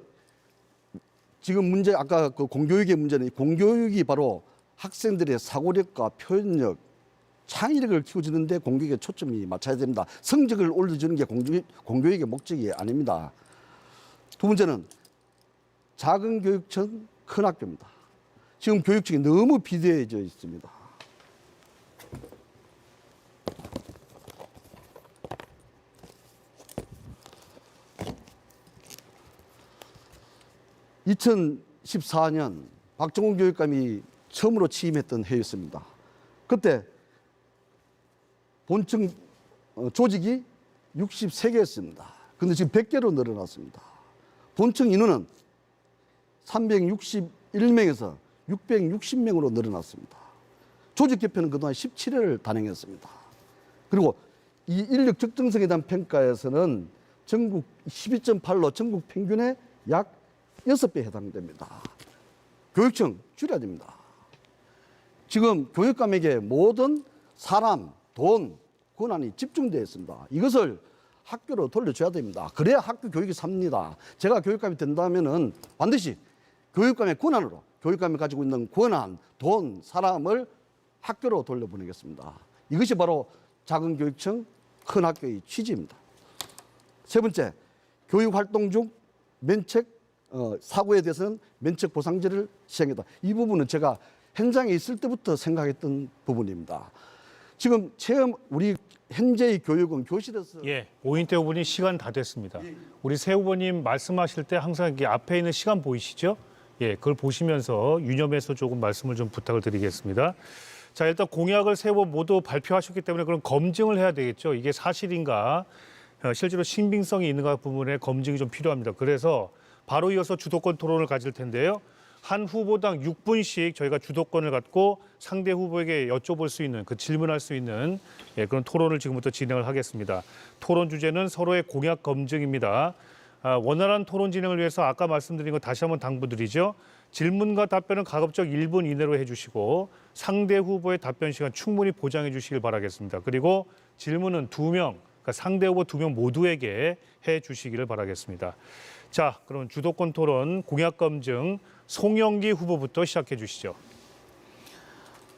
지금 문제 아까 그 공교육의 문제는 공교육이 바로 학생들의 사고력과 표현력, 창의력을 키워주는데 공교육에 초점이 맞춰야 됩니다. 성적을 올려주는 게 공교육의 목적이 아닙니다. 두 번째는 작은 교육청, 큰 학교입니다. 지금 교육청이 너무 비대해져 있습니다. (2014년) 박정훈 교육감이 처음으로 취임했던 해였습니다. 그때 본청 조직이 63개였습니다. 그런데 지금 100개로 늘어났습니다. 본청 인원은 361명에서 660명으로 늘어났습니다. 조직 개편은 그동안 17회를 단행했습니다. 그리고 이 인력 적정성에 대한 평가에서는 전국 12.8로 전국 평균의 약 6배 해당됩니다. 교육청 줄여야 됩니다. 지금 교육감에게 모든 사람, 돈, 권한이 집중되어 있습니다. 이것을 학교로 돌려줘야 됩니다. 그래야 학교 교육이 삽니다. 제가 교육감이 된다면은 반드시 교육감의 권한으로 교육감이 가지고 있는 권한, 돈, 사람을 학교로 돌려보내겠습니다. 이것이 바로 작은 교육청, 큰 학교의 취지입니다. 세 번째, 교육활동 중 면책, 사고에 대해서는 면책 보상제를 시행했다. 이 부분은 제가 현장에 있을 때부터 생각했던 부분입니다. 지금 우리 현재의 교육은 교실에서 예, 오인태 후보님 시간 다 됐습니다. 우리 새 후보님 말씀하실 때 항상 이게 앞에 있는 시간 보이시죠? 예, 그걸 보시면서 유념해서 조금 말씀을 좀 부탁을 드리겠습니다. 자, 일단 공약을 세 후보 모두 발표하셨기 때문에 그럼 검증을 해야 되겠죠. 이게 사실인가, 실제로 신빙성이 있는가 부분에 검증이 좀 필요합니다. 그래서 바로 이어서 주도권 토론을 가질 텐데요. 한 후보당 6분씩 저희가 주도권을 갖고 상대 후보에게 여쭤볼 수 있는 질문할 수 있는 그런 토론을 지금부터 진행을 하겠습니다. 토론 주제는 서로의 공약 검증입니다. 원활한 토론 진행을 위해서 아까 말씀드린 거 다시 한번 당부드리죠. 질문과 답변은 가급적 1분 이내로 해주시고 상대 후보의 답변 시간 충분히 보장해 주시길 바라겠습니다. 그리고 질문은 2명, 그러니까 상대 후보 2명 모두에게 해 주시기를 바라겠습니다. 자, 그럼 주도권 토론 공약 검증 송영기 후보부터 시작해 주시죠.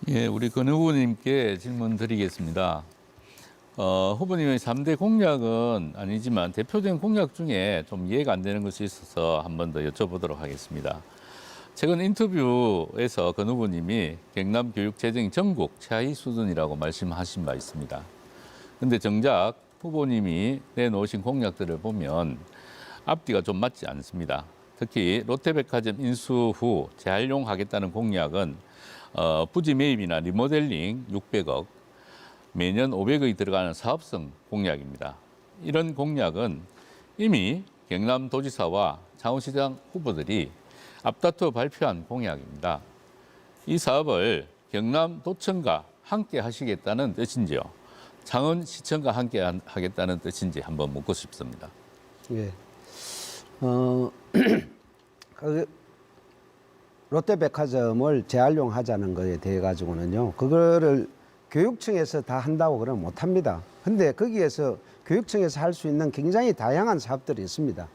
예, 우리 권 후보님께 질문 드리겠습니다. 후보님의 3대 공약은 아니지만 대표적인 공약 중에 좀 이해가 안 되는 것이 있어서 한 번 더 여쭤보도록 하겠습니다. 최근 인터뷰에서 권 후보님이 경남 교육 재정이 전국 최하위 수준이라고 말씀하신 바 있습니다. 그런데 정작 후보님이 내놓으신 공약들을 보면 앞뒤가 좀 맞지 않습니다. 특히 롯데백화점 인수 후 재활용하겠다는 공약은 부지 매입이나 리모델링 600억, 매년 500억이 들어가는 사업성 공약입니다. 이런 공약은 이미 경남도지사와 창원시장 후보들이 앞다투어 발표한 공약입니다. 이 사업을 경남도청과 함께 하시겠다는 뜻인지요? 창원시청과 함께 하겠다는 뜻인지 한번 묻고 싶습니다. 예. 롯데백화점을 재활용하자는 거에 대해 가지고는요, 그거를 교육청에서 다 한다고 그러면 못합니다. 근데 거기에서 교육청에서 할 수 있는 굉장히 다양한 사업들이 있습니다.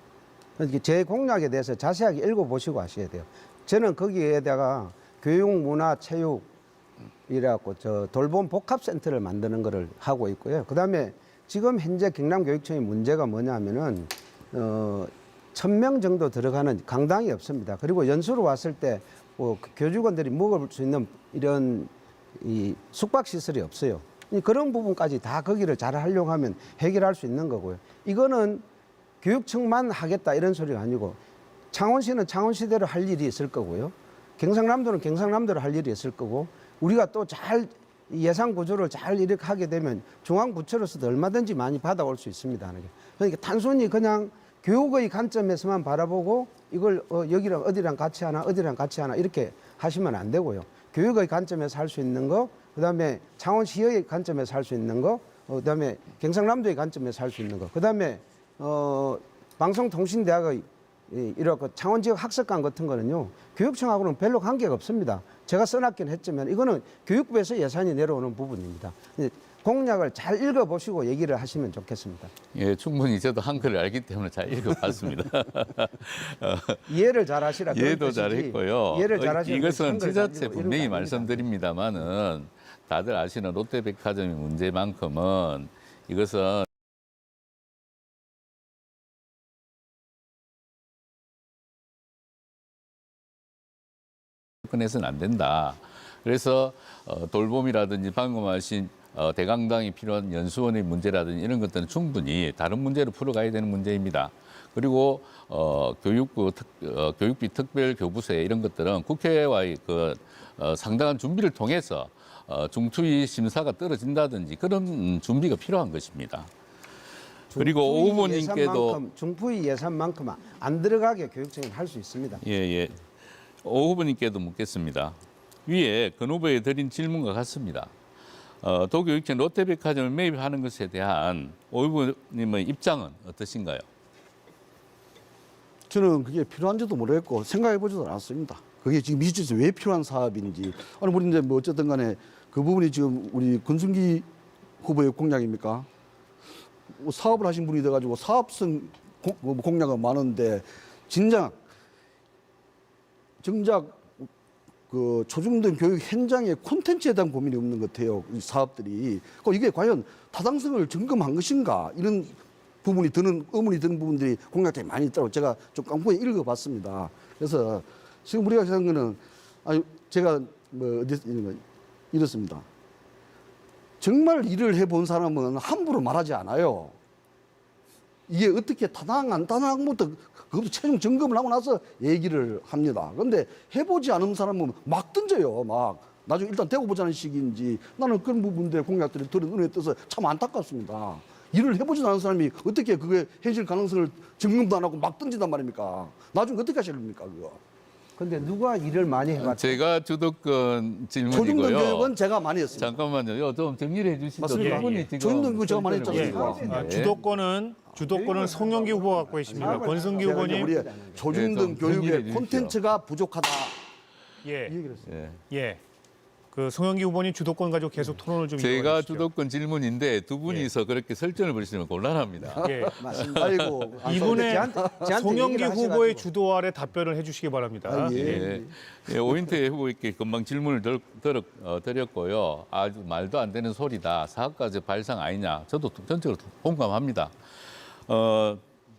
제 공약에 대해서 자세하게 읽어보시고 하셔야 돼요. 저는 거기에다가 교육, 문화, 체육 이래갖고 돌봄 복합센터를 만드는 거를 하고 있고요. 그다음에 지금 현재 경남교육청의 문제가 뭐냐면은 1,000명 정도 들어가는 강당이 없습니다. 그리고 연수로 왔을 때 교직원들이 먹을 수 있는 이런 이 숙박 시설이 없어요. 그런 부분까지 다 거기를 잘 활용하면 해결할 수 있는 거고요. 이거는 교육청만 하겠다 이런 소리가 아니고 창원시는 창원시대로 할 일이 있을 거고요. 경상남도는 경상남도로 할 일이 있을 거고 우리가 또 잘 예산 구조를 잘 이렇게 하게 되면 중앙부처로서도 얼마든지 많이 받아올 수 있습니다. 그러니까 단순히 그냥 교육의 관점에서만 바라보고 이걸 여기랑 어디랑 같이 하나 어디랑 같이 하나 이렇게 하시면 안 되고요. 교육의 관점에서 할 수 있는 거, 그다음에 창원시의 관점에서 할 수 있는 거, 그다음에 경상남도의 관점에서 할 수 있는 거, 그다음에 방송통신대학의 이렇게 창원 지역 학습관 같은 거는요 교육청하고는 별로 관계가 없습니다. 제가 써놨긴 했지만 이거는 교육부에서 예산이 내려오는 부분입니다. 공약을 잘 읽어보시고 얘기를 하시면 좋겠습니다. 예, 충분히 저도 한글을 알기 때문에 잘 읽어봤습니다. 이해를 잘 하시라. 이해도 잘했고요. 이해를 잘 하시라. 이것은 지자체 분명히 말씀드립니다만은 다들 아시는 롯데백화점의 문제만큼은 이것은 접근해서는 안 된다. 그래서 돌봄이라든지 방금 하신 대강당이 필요한 연수원의 문제라든지 이런 것들은 충분히 다른 문제로 풀어가야 되는 문제입니다. 그리고 교육비 특별교부세 이런 것들은 국회와의 상당한 준비를 통해서 중투위 심사가 떨어진다든지 그런 준비가 필요한 것입니다. 그리고 오 후보님께도 중투위 예산만큼 안 들어가게 교육청이 할 수 있습니다. 예. 오 후보님께도 묻겠습니다. 위에 권 후보에 드린 질문과 같습니다. 도교육청 롯데백화점을 매입하는 것에 대한 오 후보님의 입장은 어떠신가요? 저는 그게 필요한지도 모르겠고 생각해보지도 않았습니다. 그게 지금 이 시점에서 왜 필요한 사업인지. 아니 우리 이제 뭐 어쨌든 간에 그 부분이 지금 우리 권순기 후보의 공약입니까? 사업을 하신 분이 돼가지고 사업성 공약은 많은데 정작 그 초중등 교육 현장의 콘텐츠에 대한 고민이 없는 것 같아요. 이 사업들이. 이게 과연 타당성을 점검한 것인가 이런 부분이 의문이 드는 부분들이 공약들이 많이 있다고 제가 좀 꼼꼼히 읽어봤습니다. 그래서 지금 우리가 생각하는 거는 제가 이렇습니다. 정말 일을 해본 사람은 함부로 말하지 않아요. 이게 어떻게 타당 안 타당한 것도 그것도 최종 점검을 하고 나서 얘기를 합니다. 그런데 해보지 않은 사람은 막 던져요. 막 나중에 일단 대고 보자는 식인지 나는 그런 부분들의 공약들이 들은 눈에 떠서 참 안타깝습니다. 일을 해보지 않은 사람이 어떻게 그게 현실 가능성을 점검도 안 하고 막 던진단 말입니까? 나중에 어떻게 하실 겁니까 그거? 근데 누가 일을 많이 해봤죠? 제가 주도권 초중등 질문이고요. 교육은 제가 많이 했습니다. 잠깐만요. 좀 정리를 해주시죠. 맞습니다. 두 분이 예, 예. 지금 초중등 교육 제가 많이 했잖아요. 설명을 주도권은 송영기 후보가 갖고 계십니다. 권승기 제가 이제 후보님. 우리 초중등 예, 좀 정리해 교육의 주십시오. 콘텐츠가 부족하다. 예, 이 얘기를 했어요. 예. 예. 그 송영기 후보님 주도권 가지고 계속 토론을 좀 제가 이어가 주시죠. 주도권 질문인데 두 분이서 그렇게 설전을 벌이시면 곤란합니다. 예. 맞습니다. 아이고. 이분의 저한테 송영기 얘기를 후보의 하셔가지고. 주도 아래 답변을 해주시기 바랍니다. 아, 예. 예. 예, 오인태 후보께 금방 질문을 드렸고요. 아주 말도 안 되는 소리다. 사업가제 발상 아니냐. 저도 전적으로 공감합니다.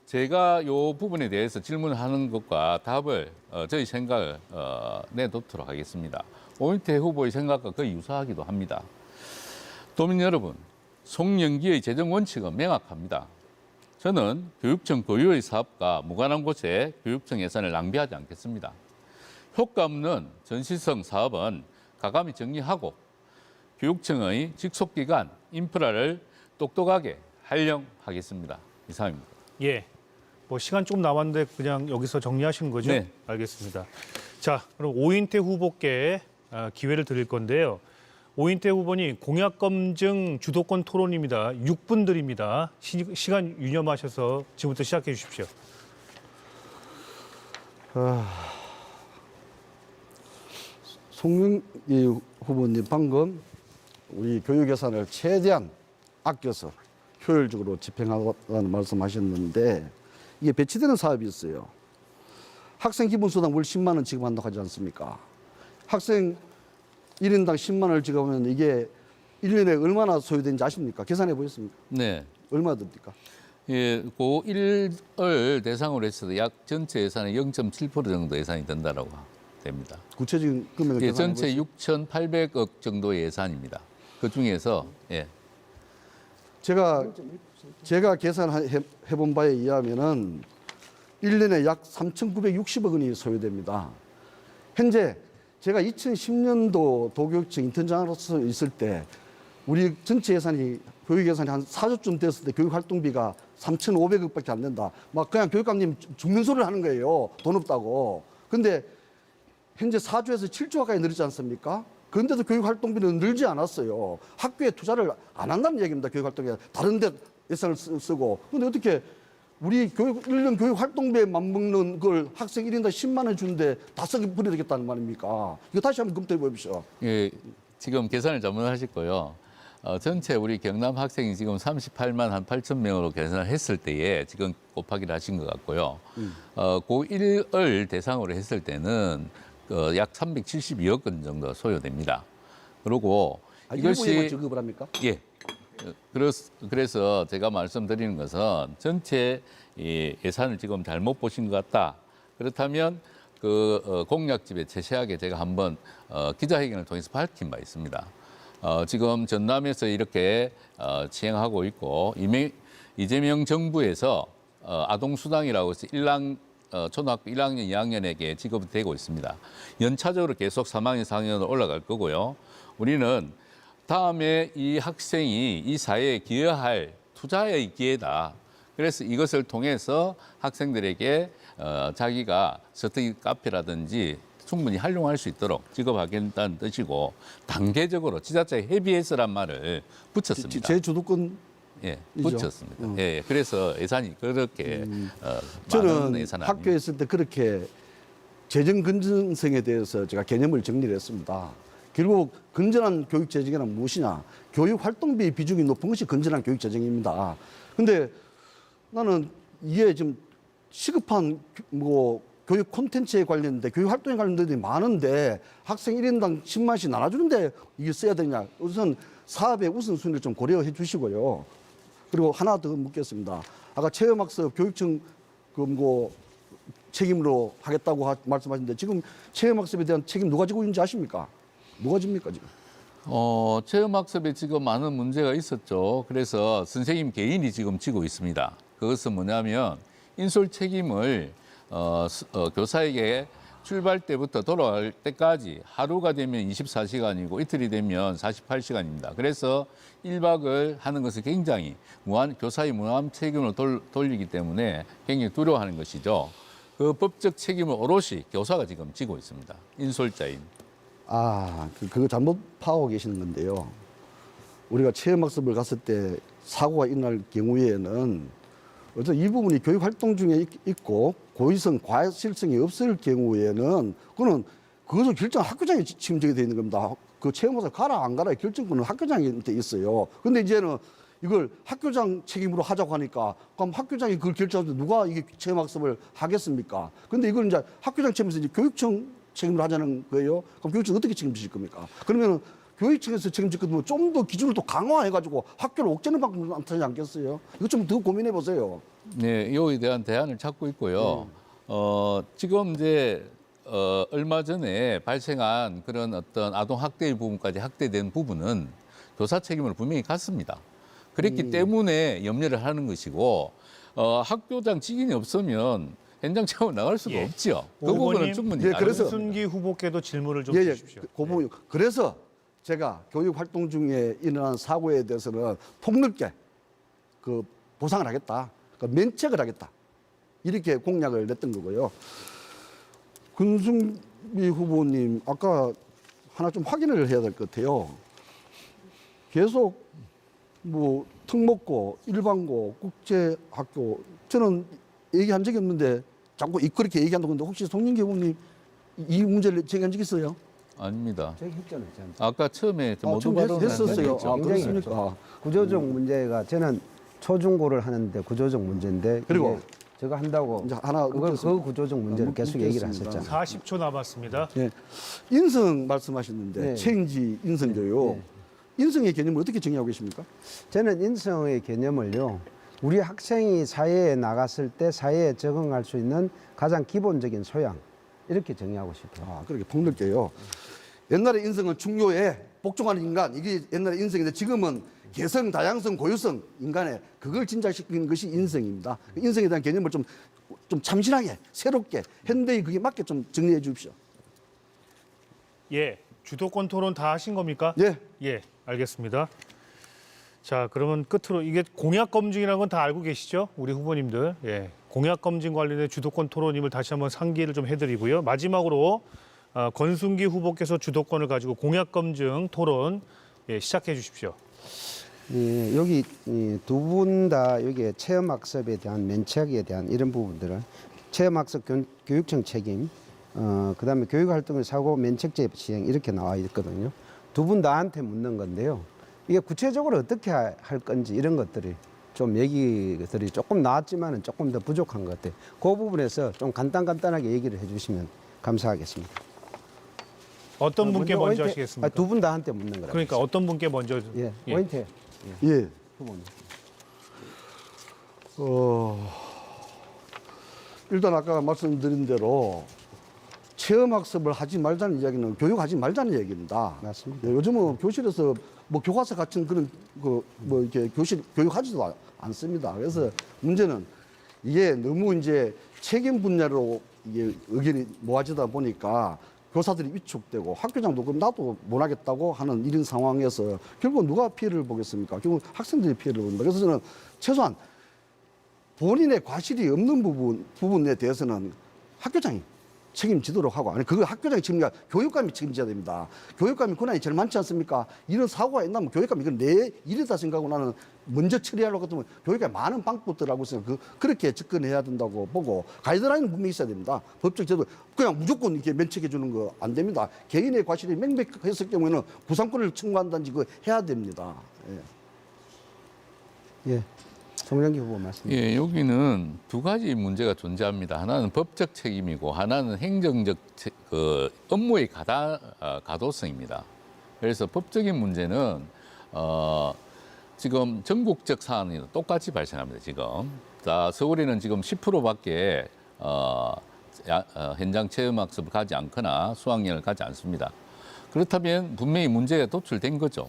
제가 이 부분에 대해서 질문하는 것과 답을 저희 생각을 내놓도록 하겠습니다. 오인태 후보의 생각과 거의 유사하기도 합니다. 도민 여러분, 송영기의 재정 원칙은 명확합니다. 저는 교육청 고유의 사업과 무관한 곳에 교육청 예산을 낭비하지 않겠습니다. 효과 없는 전시성 사업은 가감히 정리하고 교육청의 직속기관 인프라를 똑똑하게 활용하겠습니다. 이상입니다. 예. 뭐 시간 좀 남았는데 그냥 여기서 정리하시는 거죠? 네. 알겠습니다. 자, 그럼 오인태 후보께 기회를 드릴 건데요. 오인태 후보님 공약 검증 주도권 토론입니다. 6분 드립니다. 시간 유념하셔서 지금부터 시작해 주십시오. 송영기 후보님 방금 우리 교육 예산을 최대한 아껴서 효율적으로 집행하라는 말씀하셨는데 이게 배치되는 사업이 있어요. 학생 기본수당 월 10만 원 지급한다고 하지 않습니까? 학생 1인당 10만 원을 지급하면 이게 1년에 얼마나 소요되는지 아십니까? 계산해 보셨습니까? 네. 얼마 듭니까? 예, 고1을 대상으로 해서 약 전체 예산의 0.7% 정도 예산이 된다라고 됩니다. 구체적인 금액을 예, 계산해 전체 보시죠. 6,800억 정도의 예산입니다. 그 중에서 예, 제가 계산해 본 바에 의하면은 1년에 약 3,960억 원이 소요됩니다. 현재 제가 2010년도 도교육청 인턴장으로서 있을 때 우리 전체 예산이 교육 예산이 한 4조쯤 됐을 때 교육 활동비가 3,500억밖에 안 된다. 막 그냥 교육감님 죽는 소리를 하는 거예요. 돈 없다고. 근데 현재 4조에서 7조 가까이 늘지 않습니까? 그런데도 교육 활동비는 늘지 않았어요. 학교에 투자를 안 한다는 얘기입니다. 교육 활동에 다른 데 예산을 쓰고. 근데 어떻게 우리 교육 1년 교육 활동비에 맞먹는 걸 학생 1인당 10만 원 주는데 다 써버려야 되겠다는 말입니까? 이거 다시 한번 검토해 보십시오. 예, 지금 계산을 잘못하실 거예요. 전체 우리 경남 학생이 지금 38만 한 8천 명으로 계산을 했을 때에 지금 곱하기를 하신 것 같고요. 고1을 대상으로 했을 때는 약 372억 원 정도 소요됩니다. 그리고 이것이 지급을 합니까? 예. 그래서 제가 말씀드리는 것은 전체 이 예산을 지금 잘못 보신 것 같다. 그렇다면 그 공약집에 세세하게 제가 한번 기자회견을 통해서 밝힌 바 있습니다. 지금 전남에서 이렇게 시행하고 있고 이재명 정부에서 아동수당이라고 해서 초등학교 1학년, 2학년에게 지급이 되고 있습니다. 연차적으로 계속 3학년, 4학년으로 올라갈 거고요. 우리는 다음에 이 학생이 이 사회에 기여할 투자의 기회다. 그래서 이것을 통해서 학생들에게 자기가 서투기 카페라든지 충분히 활용할 수 있도록 지급하겠다는 뜻이고 단계적으로 지자체에 협의해서란 말을 붙였습니다. 제 주도권 예, 이죠. 붙였습니다. 예, 그래서 예산이 그렇게 많은 저는 예산은 학교에 있을 때 그렇게 재정 건전성에 대해서 제가 개념을 정리를 했습니다. 결국 건전한 교육 재정이란 무엇이냐? 교육 활동비 비중이 높은 것이 건전한 교육 재정입니다. 근데 나는 이게 지금 시급한 교육 콘텐츠에 관련된 교육 활동에 관련된 데 많은데 학생 1인당 10만 원씩 나눠주는데 이게 써야 되냐? 우선 사업의 우선순위를 좀 고려해 주시고요. 그리고 하나 더 묻겠습니다. 아까 체험학습 교육청 책임으로 하겠다고 말씀하셨는데 지금 체험학습에 대한 책임 누가 지고 있는지 아십니까? 누가 집니까 지금? 체험학습에 지금 많은 문제가 있었죠. 그래서 선생님 개인이 지금 지고 있습니다. 그것은 뭐냐면 인솔 책임을 교사에게 출발 때부터 돌아갈 때까지 하루가 되면 24시간이고 이틀이 되면 48시간입니다. 그래서 1박을 하는 것은 굉장히 교사의 무한 책임을 돌리기 때문에 굉장히 두려워하는 것이죠. 그 법적 책임을 오롯이 교사가 지금 지고 있습니다. 인솔자인. 그거 잘못 파악하고 계시는 건데요. 우리가 체험학습을 갔을 때 사고가 일어날 경우에는 어떤 이 부분이 교육 활동 중에 있고 고의성, 과실성이 없을 경우에는 그것을 결정 학교장이 책임지게 되어 있는 겁니다. 그 체험학습 가라 안 가라의 결정권은 학교장한테 있어요. 근데 이제는 이걸 학교장 책임으로 하자고 하니까 그럼 학교장이 그걸 결정하는데 누가 이게 체험학습을 하겠습니까? 근데 이걸 이제 학교장 책임에서 이제 교육청 책임으로 하자는 거예요. 그럼 교육청 어떻게 책임지실 겁니까? 그러면 교육청에서 책임질 거면 좀 더 기준을 또 강화해가지고 학교를 옥죄는 방법이 나타나지 않겠어요? 이거 좀 더 고민해 보세요. 네, 이거에 대한 대안을 찾고 있고요. 지금 이제 얼마 전에 발생한 그런 어떤 아동 학대의 부분까지 학대된 부분은 교사 책임으로 분명히 갔습니다. 그랬기 때문에 염려를 하는 것이고 학교장 직인이 없으면 현장 체험을 나갈 수가 예. 없죠. 그 오 부분은 후보님, 충분히 예, 그래서 손순기 후보께도 질문을 좀 예, 주십시오. 그 부분. 그래서 제가 교육 활동 중에 일어난 사고에 대해서는 폭넓게 그 보상을 하겠다, 그 면책을 하겠다 이렇게 공약을 냈던 거고요. 권순비 후보님 아까 하나 좀 확인을 해야 될 것 같아요. 계속 뭐 특목고, 일반고, 국제학교 저는 얘기한 적이 없는데 자꾸 그렇게 얘기한다고 하는데 혹시 송민기 후보님 이 문제를 제기한 적 있어요? 아닙니다. 저기 했잖아요. 저한테. 아까 처음에 모두 처음 발언을 했었어요. 했죠. 굉장히 그렇습니까? 구조적 문제가 저는 초중고를 하는데 구조적 문제인데 그리고 이게 저거 한다고 이제 하나 그 묻겠습니다. 구조적 문제를 계속 얘기를 묻겠습니다. 하셨잖아요. 40초 남았습니다. 예. 인성 말씀하셨는데 네. 체인지 인성 교육. 네. 인성의 개념을 어떻게 정의하고 계십니까? 저는 인성의 개념을요. 우리 학생이 사회에 나갔을 때 사회에 적응할 수 있는 가장 기본적인 소양 이렇게 정의하고 싶어요. 그렇게 폭넓게요. 옛날에 인성은 중요해 복종하는 인간 이게 옛날에 인성인데 지금은 개성, 다양성, 고유성 인간의 그걸 진작시키는 것이 인성입니다. 인성에 대한 개념을 좀 참신하게 새롭게 현대에 그게 맞게 좀 정리해 주십시오. 예, 주도권 토론 다 하신 겁니까? 예. 예, 알겠습니다. 자, 그러면 끝으로 이게 공약 검증이라는 건 다 알고 계시죠? 우리 후보님들. 예, 공약 검증 관련된 주도권 토론임을 다시 한번 상기를 좀 해드리고요. 마지막으로 권순기 후보께서 주도권을 가지고 공약 검증 토론 시작해 주십시오. 예, 여기 두 분 다 여기에 체험학습에 대한 면책에 대한 이런 부분들을 체험학습 교육청 책임, 그다음에 교육활동의 사고 면책제 시행 이렇게 나와 있거든요. 두 분 다한테 묻는 건데요. 이게 구체적으로 어떻게 할 건지 이런 것들이 좀 얘기들이 조금 나왔지만은 조금 더 부족한 것 같아요. 그 부분에서 좀 간단하게 얘기를 해주시면 감사하겠습니다. 어떤 분께 먼저 오인태- 하시겠습니까? 두 분 다한테 묻는 거라고. 그러니까 어떤 분께 먼저? 예, 예. 오인태 예. 후보님. 일단 아까 말씀드린 대로 체험학습을 하지 말자는 이야기는 교육하지 말자는 얘기입니다. 맞습니다. 예, 요즘은 교실에서 뭐 교과서 같은 그런 뭐 이렇게 교육하지도 않습니다. 그래서 문제는 이게 너무 이제 책임 분야로 이게 의견이 모아지다 보니까 교사들이 위축되고 학교장도 그럼 나도 못 하겠다고 하는 이런 상황에서 결국 누가 피해를 보겠습니까? 결국 학생들이 피해를 봅니다. 그래서 저는 최소한 본인의 과실이 없는 부분에 대해서는 학교장이 책임지도록 하고, 아니 그거 학교장이 책임이야 교육감이 책임져야 됩니다. 교육감이 권한이 제일 많지 않습니까? 이런 사고가 있다면 교육감이 이건 내 일이다 생각하고 나는 먼저 처리하려고 하면 교육감이 많은 방법들하고 있으니까 그렇게 접근해야 된다고 보고, 가이드라인은 분명히 있어야 됩니다. 법적 제도 그냥 무조건 이렇게 면책해 주는 거 안 됩니다. 개인의 과실이 명백했을 경우에는 구상권을 청구한다든지 그거 해야 됩니다. 예. 예, 송영기 후보 말씀. 예, 여기는 두 가지 문제가 존재합니다. 하나는 법적 책임이고 하나는 행정적 업무의 가도성입니다. 그래서 법적인 문제는 지금 전국적 사안이 똑같이 발생합니다. 지금 서울에는 지금 10%밖에 현장 체험학습을 가지 않거나 수학여행을 가지 않습니다. 그렇다면 분명히 문제가 도출된 거죠.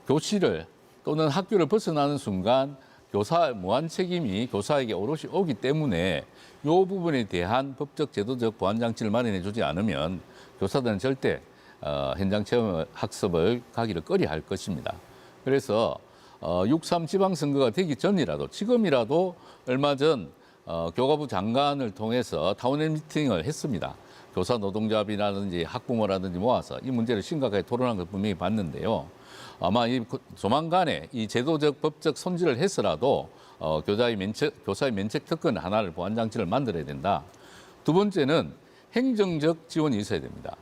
교실을 또는 학교를 벗어나는 순간 교사 무한 책임이 교사에게 오롯이 오기 때문에 이 부분에 대한 법적 제도적 보완 장치를 마련해 주지 않으면 교사들은 절대 현장 체험 학습을 가기를 꺼려할 것입니다. 그래서 6.3 지방선거가 되기 전이라도 지금이라도 얼마 전 교과부 장관을 통해서 타운홀 미팅을 했습니다. 교사 노동조합이라든지 학부모라든지 모아서 이 문제를 심각하게 토론한 걸 분명히 봤는데요. 아마 조만간에 이 제도적 법적 손질을 해서라도 교사의 면책 특권 하나를 보완 장치를 만들어야 된다. 두 번째는 행정적 지원이 있어야 됩니다.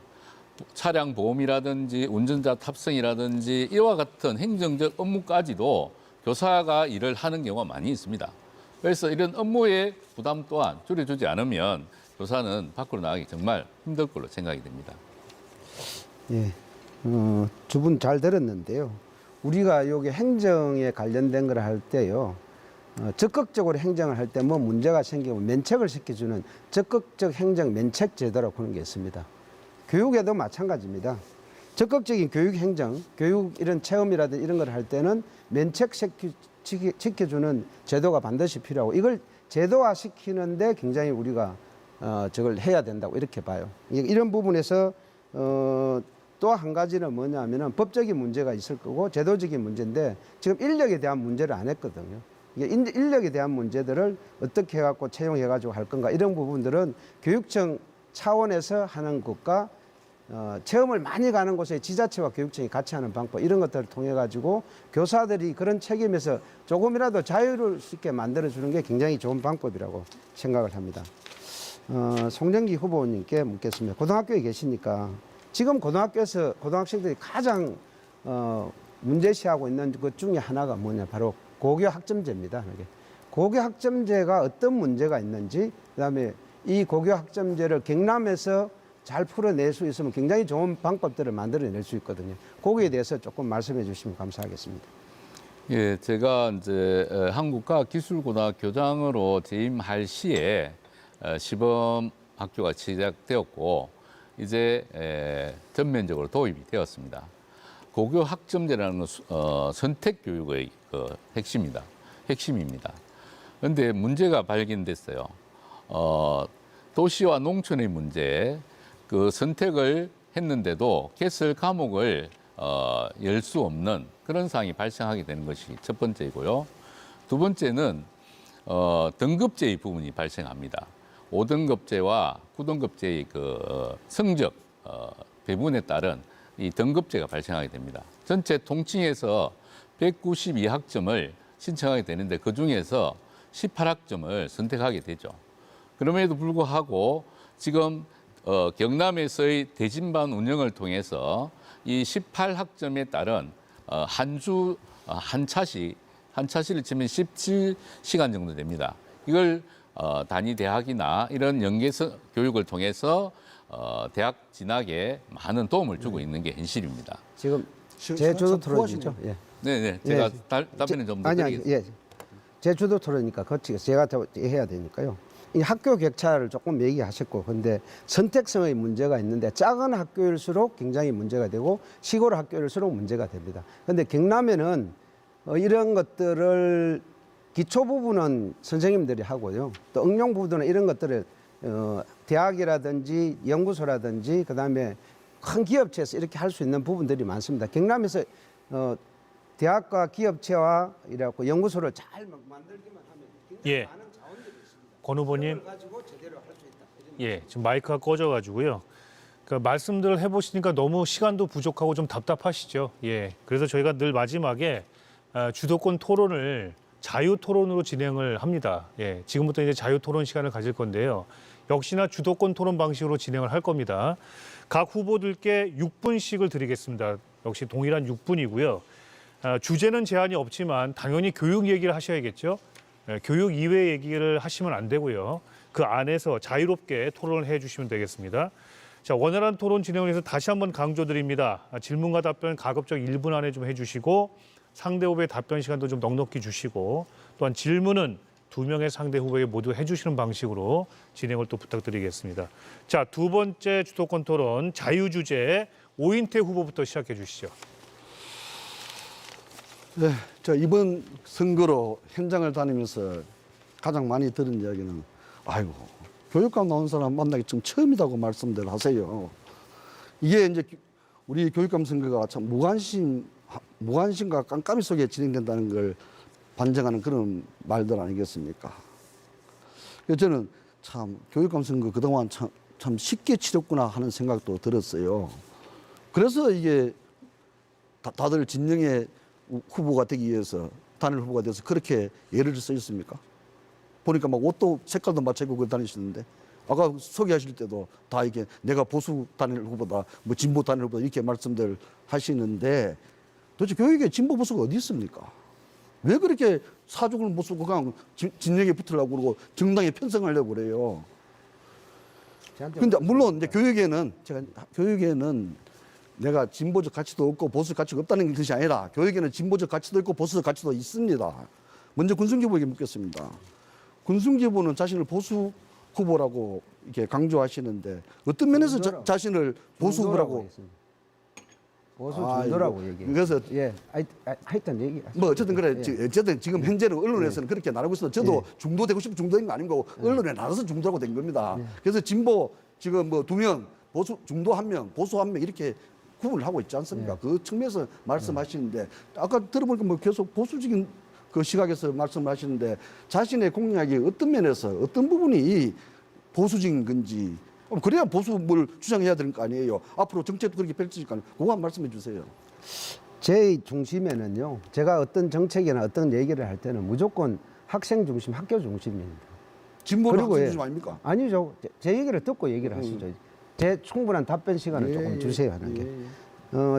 차량 보험이라든지 운전자 탑승이라든지 이와 같은 행정적 업무까지도 교사가 일을 하는 경우가 많이 있습니다. 그래서 이런 업무의 부담 또한 줄여주지 않으면 교사는 밖으로 나가기 정말 힘들 걸로 생각이 됩니다. 예, 두 분 잘 들었는데요. 우리가 여기 행정에 관련된 걸 할 때요. 적극적으로 행정을 할 때 뭐 문제가 생기면 면책을 시켜주는 적극적 행정 면책 제도라고 하는 게 있습니다. 교육에도 마찬가지입니다. 적극적인 교육 행정, 교육 이런 체험이라든지 이런 걸 할 때는 면책시켜주는 제도가 반드시 필요하고 이걸 제도화시키는데 굉장히 우리가 저걸 해야 된다고 이렇게 봐요. 이런 부분에서 또 한 가지는 뭐냐면은 법적인 문제가 있을 거고 제도적인 문제인데 지금 인력에 대한 문제를 안 했거든요. 이게 인력에 대한 문제들을 어떻게 해갖고 채용해가지고 할 건가 이런 부분들은 교육청 차원에서 하는 것과 체험을 많이 가는 곳에 지자체와 교육청이 같이 하는 방법 이런 것들을 통해 가지고 교사들이 그런 책임에서 조금이라도 자유를 있게 만들어 주는 게 굉장히 좋은 방법이라고 생각을 합니다. 송정기 후보님께 묻겠습니다. 고등학교에 계시니까 지금 고등학교에서 고등학생들이 가장 문제시하고 있는 것 중에 하나가 뭐냐 바로 고교 학점제입니다. 고교 학점제가 어떤 문제가 있는지 그다음에 이 고교 학점제를 경남에서 잘 풀어낼 수 있으면 굉장히 좋은 방법들을 만들어낼 수 있거든요. 거기에 대해서 조금 말씀해 주시면 감사하겠습니다. 예, 제가 이제 한국과기술고등학교장으로 재임할 시에 시범 학교가 시작되었고 이제 전면적으로 도입이 되었습니다. 고교 학점제라는 선택 교육의 핵심입니다. 그런데 문제가 발견됐어요. 도시와 농촌의 문제, 그 선택을 했는데도 개설 과목을 열 수 없는 그런 상황이 발생하게 되는 것이 첫 번째이고요. 두 번째는 등급제의 부분이 발생합니다. 5등급제와 9등급제의 그 성적 배분에 따른 이 등급제가 발생하게 됩니다. 전체 통칭해서 192학점을 신청하게 되는데 그중에서 18학점을 선택하게 되죠. 그럼에도 불구하고 지금 경남에서의 대진반 운영을 통해서 이 18학점에 따른 한 차시를 치면 17시간 정도 됩니다. 이걸 단위 대학이나 이런 연계성 교육을 통해서 대학 진학에 많은 도움을 주고 있는 게 현실입니다. 지금 제 주도 토론이죠. 예. 네네, 제가 답변을 좀 더 드리겠습니다. 예. 제 주도 토론이니까 거치게 제가 더 해야 되니까요. 이 학교 격차를 조금 얘기하셨고, 근데 선택성의 문제가 있는데 작은 학교일수록 굉장히 문제가 되고 시골 학교일수록 문제가 됩니다. 근데 경남에는 이런 것들을 기초 부분은 선생님들이 하고요. 또 응용 부분은 이런 것들을 대학이라든지 연구소라든지 그다음에 큰 기업체에서 이렇게 할 수 있는 부분들이 많습니다. 경남에서 대학과 기업체와 이래갖고 연구소를 잘 만들기만 하면 굉장히 많은 자원들이 있습니다. 권 후보님. 그걸 가지고 제대로 할 수 있다. 예, 지금 마이크가 꺼져가지고요. 그러니까 말씀들을 해보시니까 너무 시간도 부족하고 좀 답답하시죠. 예, 그래서 저희가 늘 마지막에 주도권 토론을 자유 토론으로 진행을 합니다. 예, 지금부터 이제 자유 토론 시간을 가질 건데요. 역시나 주도권 토론 방식으로 진행을 할 겁니다. 각 후보들께 6분씩을 드리겠습니다. 역시 동일한 6분이고요. 주제는 제한이 없지만 당연히 교육 얘기를 하셔야겠죠. 교육 이외의 얘기를 하시면 안 되고요. 그 안에서 자유롭게 토론을 해주시면 되겠습니다. 자, 원활한 토론 진행을 위해서 다시 한번 강조드립니다. 질문과 답변 가급적 1분 안에 좀 해주시고 상대 후보의 답변 시간도 좀 넉넉히 주시고 또한 질문은 2명의 상대 후보에게 모두 해주시는 방식으로 진행을 또 부탁드리겠습니다. 자, 두 번째 주도권 토론 자유주제 오인태 후보부터 시작해 주시죠. 네, 저 이번 선거로 현장을 다니면서 가장 많이 들은 이야기는 아이고 교육감 나온 사람 만나기 좀 처음이라고 말씀들 하세요. 이게 이제 우리 교육감 선거가 참 무관심과 깜깜이 속에 진행된다는 걸 반증하는 그런 말들 아니겠습니까? 그래서 저는 참 교육감 선거 그동안 참 쉽게 치렀구나 하는 생각도 들었어요. 그래서 이게 다들 진영의 후보가 되기 위해서 단일 후보가 돼서 그렇게 예를 쓰셨습니까? 보니까 막 옷도 색깔도 맞춰입고 다니시는데 아까 소개하실 때도 다 이게 내가 보수 단일 후보다 뭐 진보 단일 후보다 이렇게 말씀들 하시는데 도대체 교육에 진보 보수가 어디 있습니까? 왜 그렇게 사족을 못 쓰고 그냥 진영에 붙으려고 그러고 정당에 편성하려고 그래요? 근데 물론 이제 교육에는 내가 진보적 가치도 없고 보수적 가치가 없다는 것이 아니라 교육에는 진보적 가치도 있고 보수적 가치도 있습니다. 먼저 군승지부에게 묻겠습니다. 군승지부는 자신을 보수 후보라고 이렇게 강조하시는데 어떤 면에서 자신을 보수 후보라고? 보수 중도라고 얘기해요. 그래서 예, 하여튼 얘기. 뭐 어쨌든 그래. 예. 어쨌든 지금 현재는 언론에서는 그렇게 나누고 있어서 저도 중도 되고 싶은 중도인 거 아니고 언론에 나눠서 중도라고 된 겁니다. 그래서 진보 지금 뭐 2명, 보수 중도 1명, 보수 1명 이렇게 구분을 하고 있지 않습니까? 그 측면에서 말씀하시는데 아까 들어보니까 뭐 계속 보수적인 그 시각에서 말씀하시는데 자신의 공약이 어떤 면에서 어떤 부분이 보수적인 건지 그래야 보수를 주장해야 되는 거 아니에요. 앞으로 정책도 그렇게 펼치니까 그거 한번 말씀해 주세요. 제 중심에는요. 제가 어떤 정책이나 어떤 얘기를 할 때는 무조건 학생 중심, 학교 중심입니다. 진보는 그리고 학생 중심 아닙니까? 아니죠. 제 얘기를 듣고 얘기를 하시죠. 제 충분한 답변 시간을 조금 주세요 하는 게.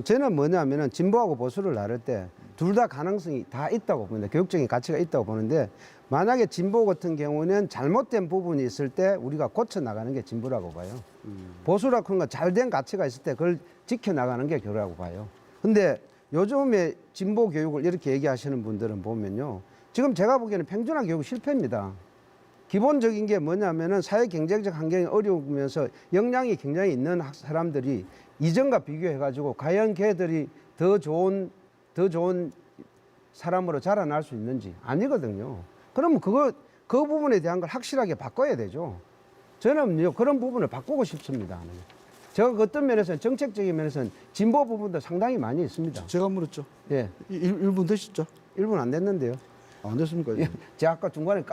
저는 뭐냐면은 진보하고 보수를 나눌 때 둘 다 가능성이 다 있다고 봅니다. 교육적인 가치가 있다고 보는데 만약에 진보 같은 경우는 잘못된 부분이 있을 때 우리가 고쳐 나가는 게 진보라고 봐요. 보수라고 하는 건 잘된 가치가 있을 때 그걸 지켜 나가는 게 교라고 봐요. 근데 요즘에 진보 교육을 이렇게 얘기하시는 분들은 보면요. 지금 제가 보기에는 평준화 교육 실패입니다. 기본적인 게 뭐냐면은 사회 경제적 환경이 어려우면서 역량이 굉장히 있는 사람들이 이전과 비교해가지고 과연 걔들이 더 좋은 사람으로 자라날 수 있는지 아니거든요. 그러면 그 부분에 대한 걸 확실하게 바꿔야 되죠. 저는요 그런 부분을 바꾸고 싶습니다. 제가 어떤 면에서는 정책적인 면에서는 진보 부분도 상당히 많이 있습니다. 제가 물었죠. 예, 1분 되셨죠? 1분 안 됐는데요. 안 됐습니까? 예, 제가 아까 중간에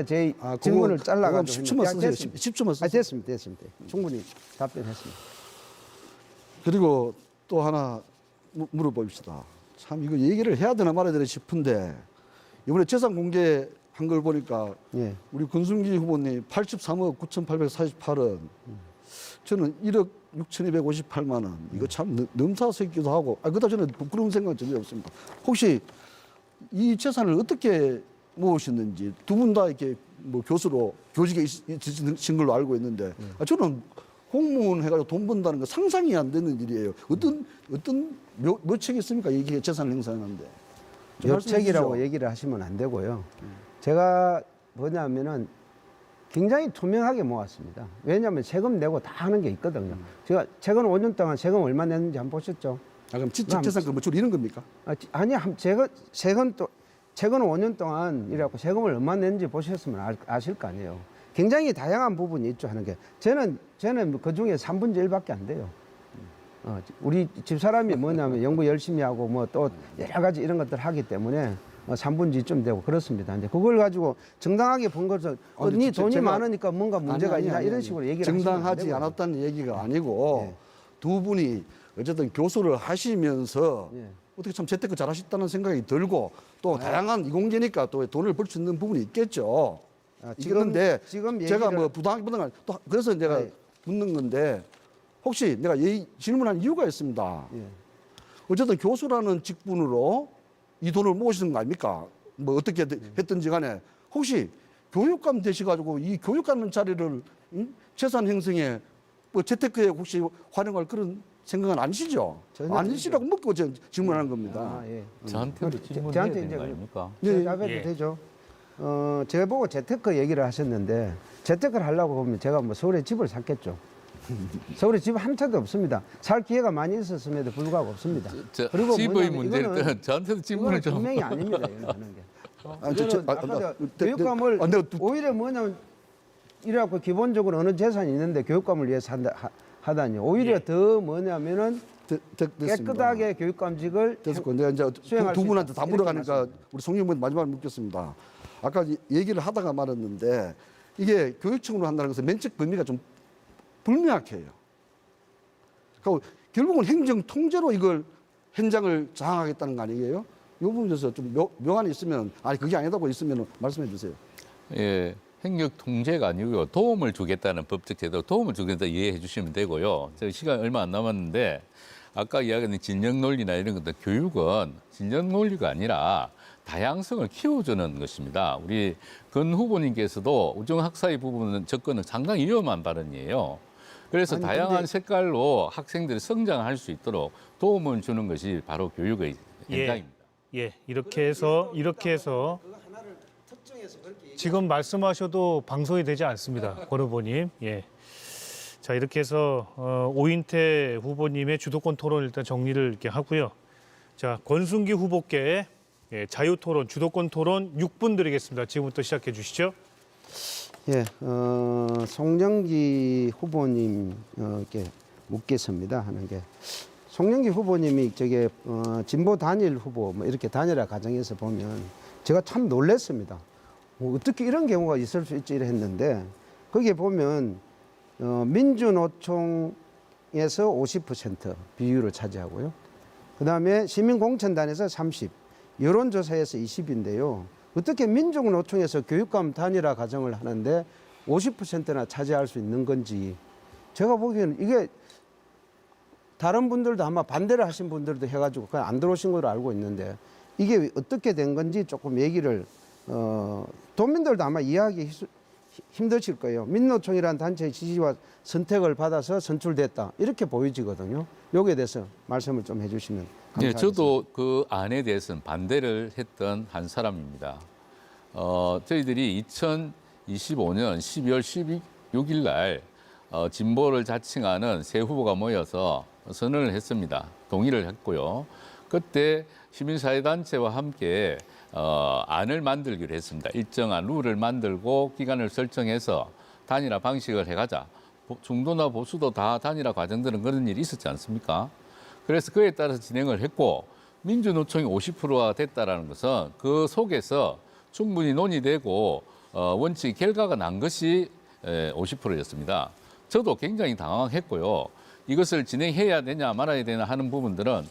제 질문을 잘라가지고 10초만 쓰세요. 10초만 쓰세요. 됐습니다. 충분히 답변했습니다. 그리고 또 하나 물어봅시다. 참 이거 얘기를 해야 되나 말아야 되나 싶은데 이번에 재산 공개한 걸 보니까 예. 우리 권순기 후보님 83억 9,848원 저는 1억 6,258만 원 이거 참 넘사스럽기도 하고 그다 저는 부끄러운 생각은 전혀 없습니다. 혹시 이 재산을 어떻게 모으셨는지 두 분 다 이렇게 뭐 교수로 교직에 있으신 걸로 알고 있는데 저는 공무원 해가지고 돈 번다는 거 상상이 안 되는 일이에요. 어떤 몇 책이 있습니까? 이게 재산을 행사하는데. 몇 책이라고 얘기를 하시면 안 되고요. 제가 뭐냐면은 굉장히 투명하게 모았습니다. 왜냐하면 세금 내고 다 하는 게 있거든요. 제가 최근 5년 동안 세금 얼마 냈는지 한번 보셨죠? 그럼 지적 재산 그 주로 이런 겁니까? 아니, 제가 최근 5년 동안 이래갖고 세금을 얼마 냈는지 보셨으면 아실 거 아니에요. 굉장히 다양한 부분이 있죠 하는 게. 저는 그 중에 3분의 1밖에 안 돼요. 우리 집사람이 뭐냐면 연구 열심히 하고 뭐 또 여러 가지 이런 것들 하기 때문에 3분의 2좀 되고 그렇습니다. 근데 그걸 가지고 정당하게 본 것은 네 돈이 많으니까 뭔가 문제가 있나 이런 식으로 얘기를 정당하지 않았다는 얘기가 아니고 예. 두 분이 어쨌든 교수를 하시면서 예. 어떻게 참 재테크 잘하셨다는 생각이 들고 또 다양한 이공계니까 또 돈을 벌 수 있는 부분이 있겠죠. 있는데 지금 제가 얘기를- 뭐 부당하게 또 그래서 내가 네. 묻는 건데 혹시 내가 질문한 이유가 있습니다. 예. 어쨌든 교수라는 직분으로 이 돈을 모으시는 거 아닙니까? 뭐 어떻게 했든지 간에 혹시 교육감 되셔가지고 이 교육하는 자리를 재산 형성에 뭐 재테크에 혹시 활용할 그런 생각은 아니시죠? 전혀 아니시라고 묻고 제가 질문하는 겁니다. 예. 저한테도 질문해야 저한테 되는 이제 거 아닙니까? 대답해도 예. 되죠. 제가 보고 재테크 얘기를 하셨는데 재테크를 하려고 보면 제가 뭐 서울에 집을 샀겠죠. 서울에 집 한 채도 없습니다. 살 기회가 많이 있었음에도 불구하고 없습니다. 그리고 집의 뭐냐면 문제일 이거는- 때 저한테도 질문을 이거는 좀. 분명히 아닙니다. 이거는 하는 게. 아니, 저- 이거는 아, 아까 나- 내가 내- 교육감을 내가 오히려 뭐냐면 이래갖고 기본적으로 어느 재산이 있는데 교육감을 위해서 하다니 오히려 더 뭐냐면은 됐습니다. 깨끗하게 교육감직을 됐고 내가 이제 수행할 두 수 분한테 있다. 다 이렇게 물어가니까 말씀드립니다. 우리 송영문 마지막으로 묻겠습니다. 아까 얘기를 하다가 말았는데 이게 교육청으로 한다는 것은 면책 범위가 좀 불명확해요. 그러니까 결국은 행정 통제로 이걸 현장을 장악하겠다는 거 아니에요? 이 부분에서 좀 묘안이 있으면 아니 그게 아니다고 있으면 말씀해 주세요. 예, 행정 통제가 아니고요. 도움을 주겠다는 법적 제도, 도움을 주겠다 이해해 주시면 되고요. 저희 시간 얼마 안 남았는데 아까 이야기한 진영 논리나 이런 것들 교육은 진영 논리가 아니라 다양성을 키워주는 것입니다. 우리 근 후보님께서도 우정학사의 부분은 접근은 상당히 위험한 발언이에요. 그래서 아니, 다양한 근데- 색깔로 학생들이 성장할 수 있도록 도움을 주는 것이 바로 교육의 현장입니다. 예, 이렇게 해서 지금 말씀하셔도 방송이 되지 않습니다, 권 후보님. 예. 자, 이렇게 해서 오인태 후보님의 주도권 토론 일단 정리를 이렇게 하고요. 자, 권순기 후보께 자유 토론, 주도권 토론 6분 드리겠습니다. 지금부터 시작해 주시죠. 예, 송영기 후보님께 묻겠습니다. 하는 게 송영기 후보님이 저게 진보 단일 후보 뭐 이렇게 단일화 과정에서 보면 제가 참 놀랐습니다. 어떻게 이런 경우가 있을 수 있지 했는데 거기에 보면 민주노총에서 50% 비율을 차지하고요. 그다음에 시민공천단에서 30, 여론조사에서 20인데요. 어떻게 민족노총에서 교육감 단일화 과정을 하는데 50%나 차지할 수 있는 건지 제가 보기에는 이게 다른 분들도 아마 반대를 하신 분들도 해가지고 그냥 안 들어오신 걸로 알고 있는데 이게 어떻게 된 건지 조금 얘기를 도민들도 아마 이해하기 힘드실 거예요. 민노총이라는 단체의 지지와 선택을 받아서 선출됐다 이렇게 보여지거든요. 여기에 대해서 말씀을 좀 해주시면 네, 감사하겠습니다. 저도 그 안에 대해서는 반대를 했던 한 사람입니다. 저희들이 2025년 12월 16일 날 진보를 자칭하는 세 후보가 모여서 선언을 했습니다. 동의를 했고요. 그때 시민사회단체와 함께 안을 만들기로 했습니다. 일정한 룰을 만들고 기간을 설정해서 단일화 방식을 해가자. 중도나 보수도 다 단일화 과정들은 그런 일이 있었지 않습니까? 그래서 그에 따라서 진행을 했고 민주노총이 50%가 됐다라는 것은 그 속에서 충분히 논의되고 원칙 결과가 난 것이 50%였습니다. 저도 굉장히 당황했고요. 이것을 진행해야 되냐 말아야 되냐 하는 부분들은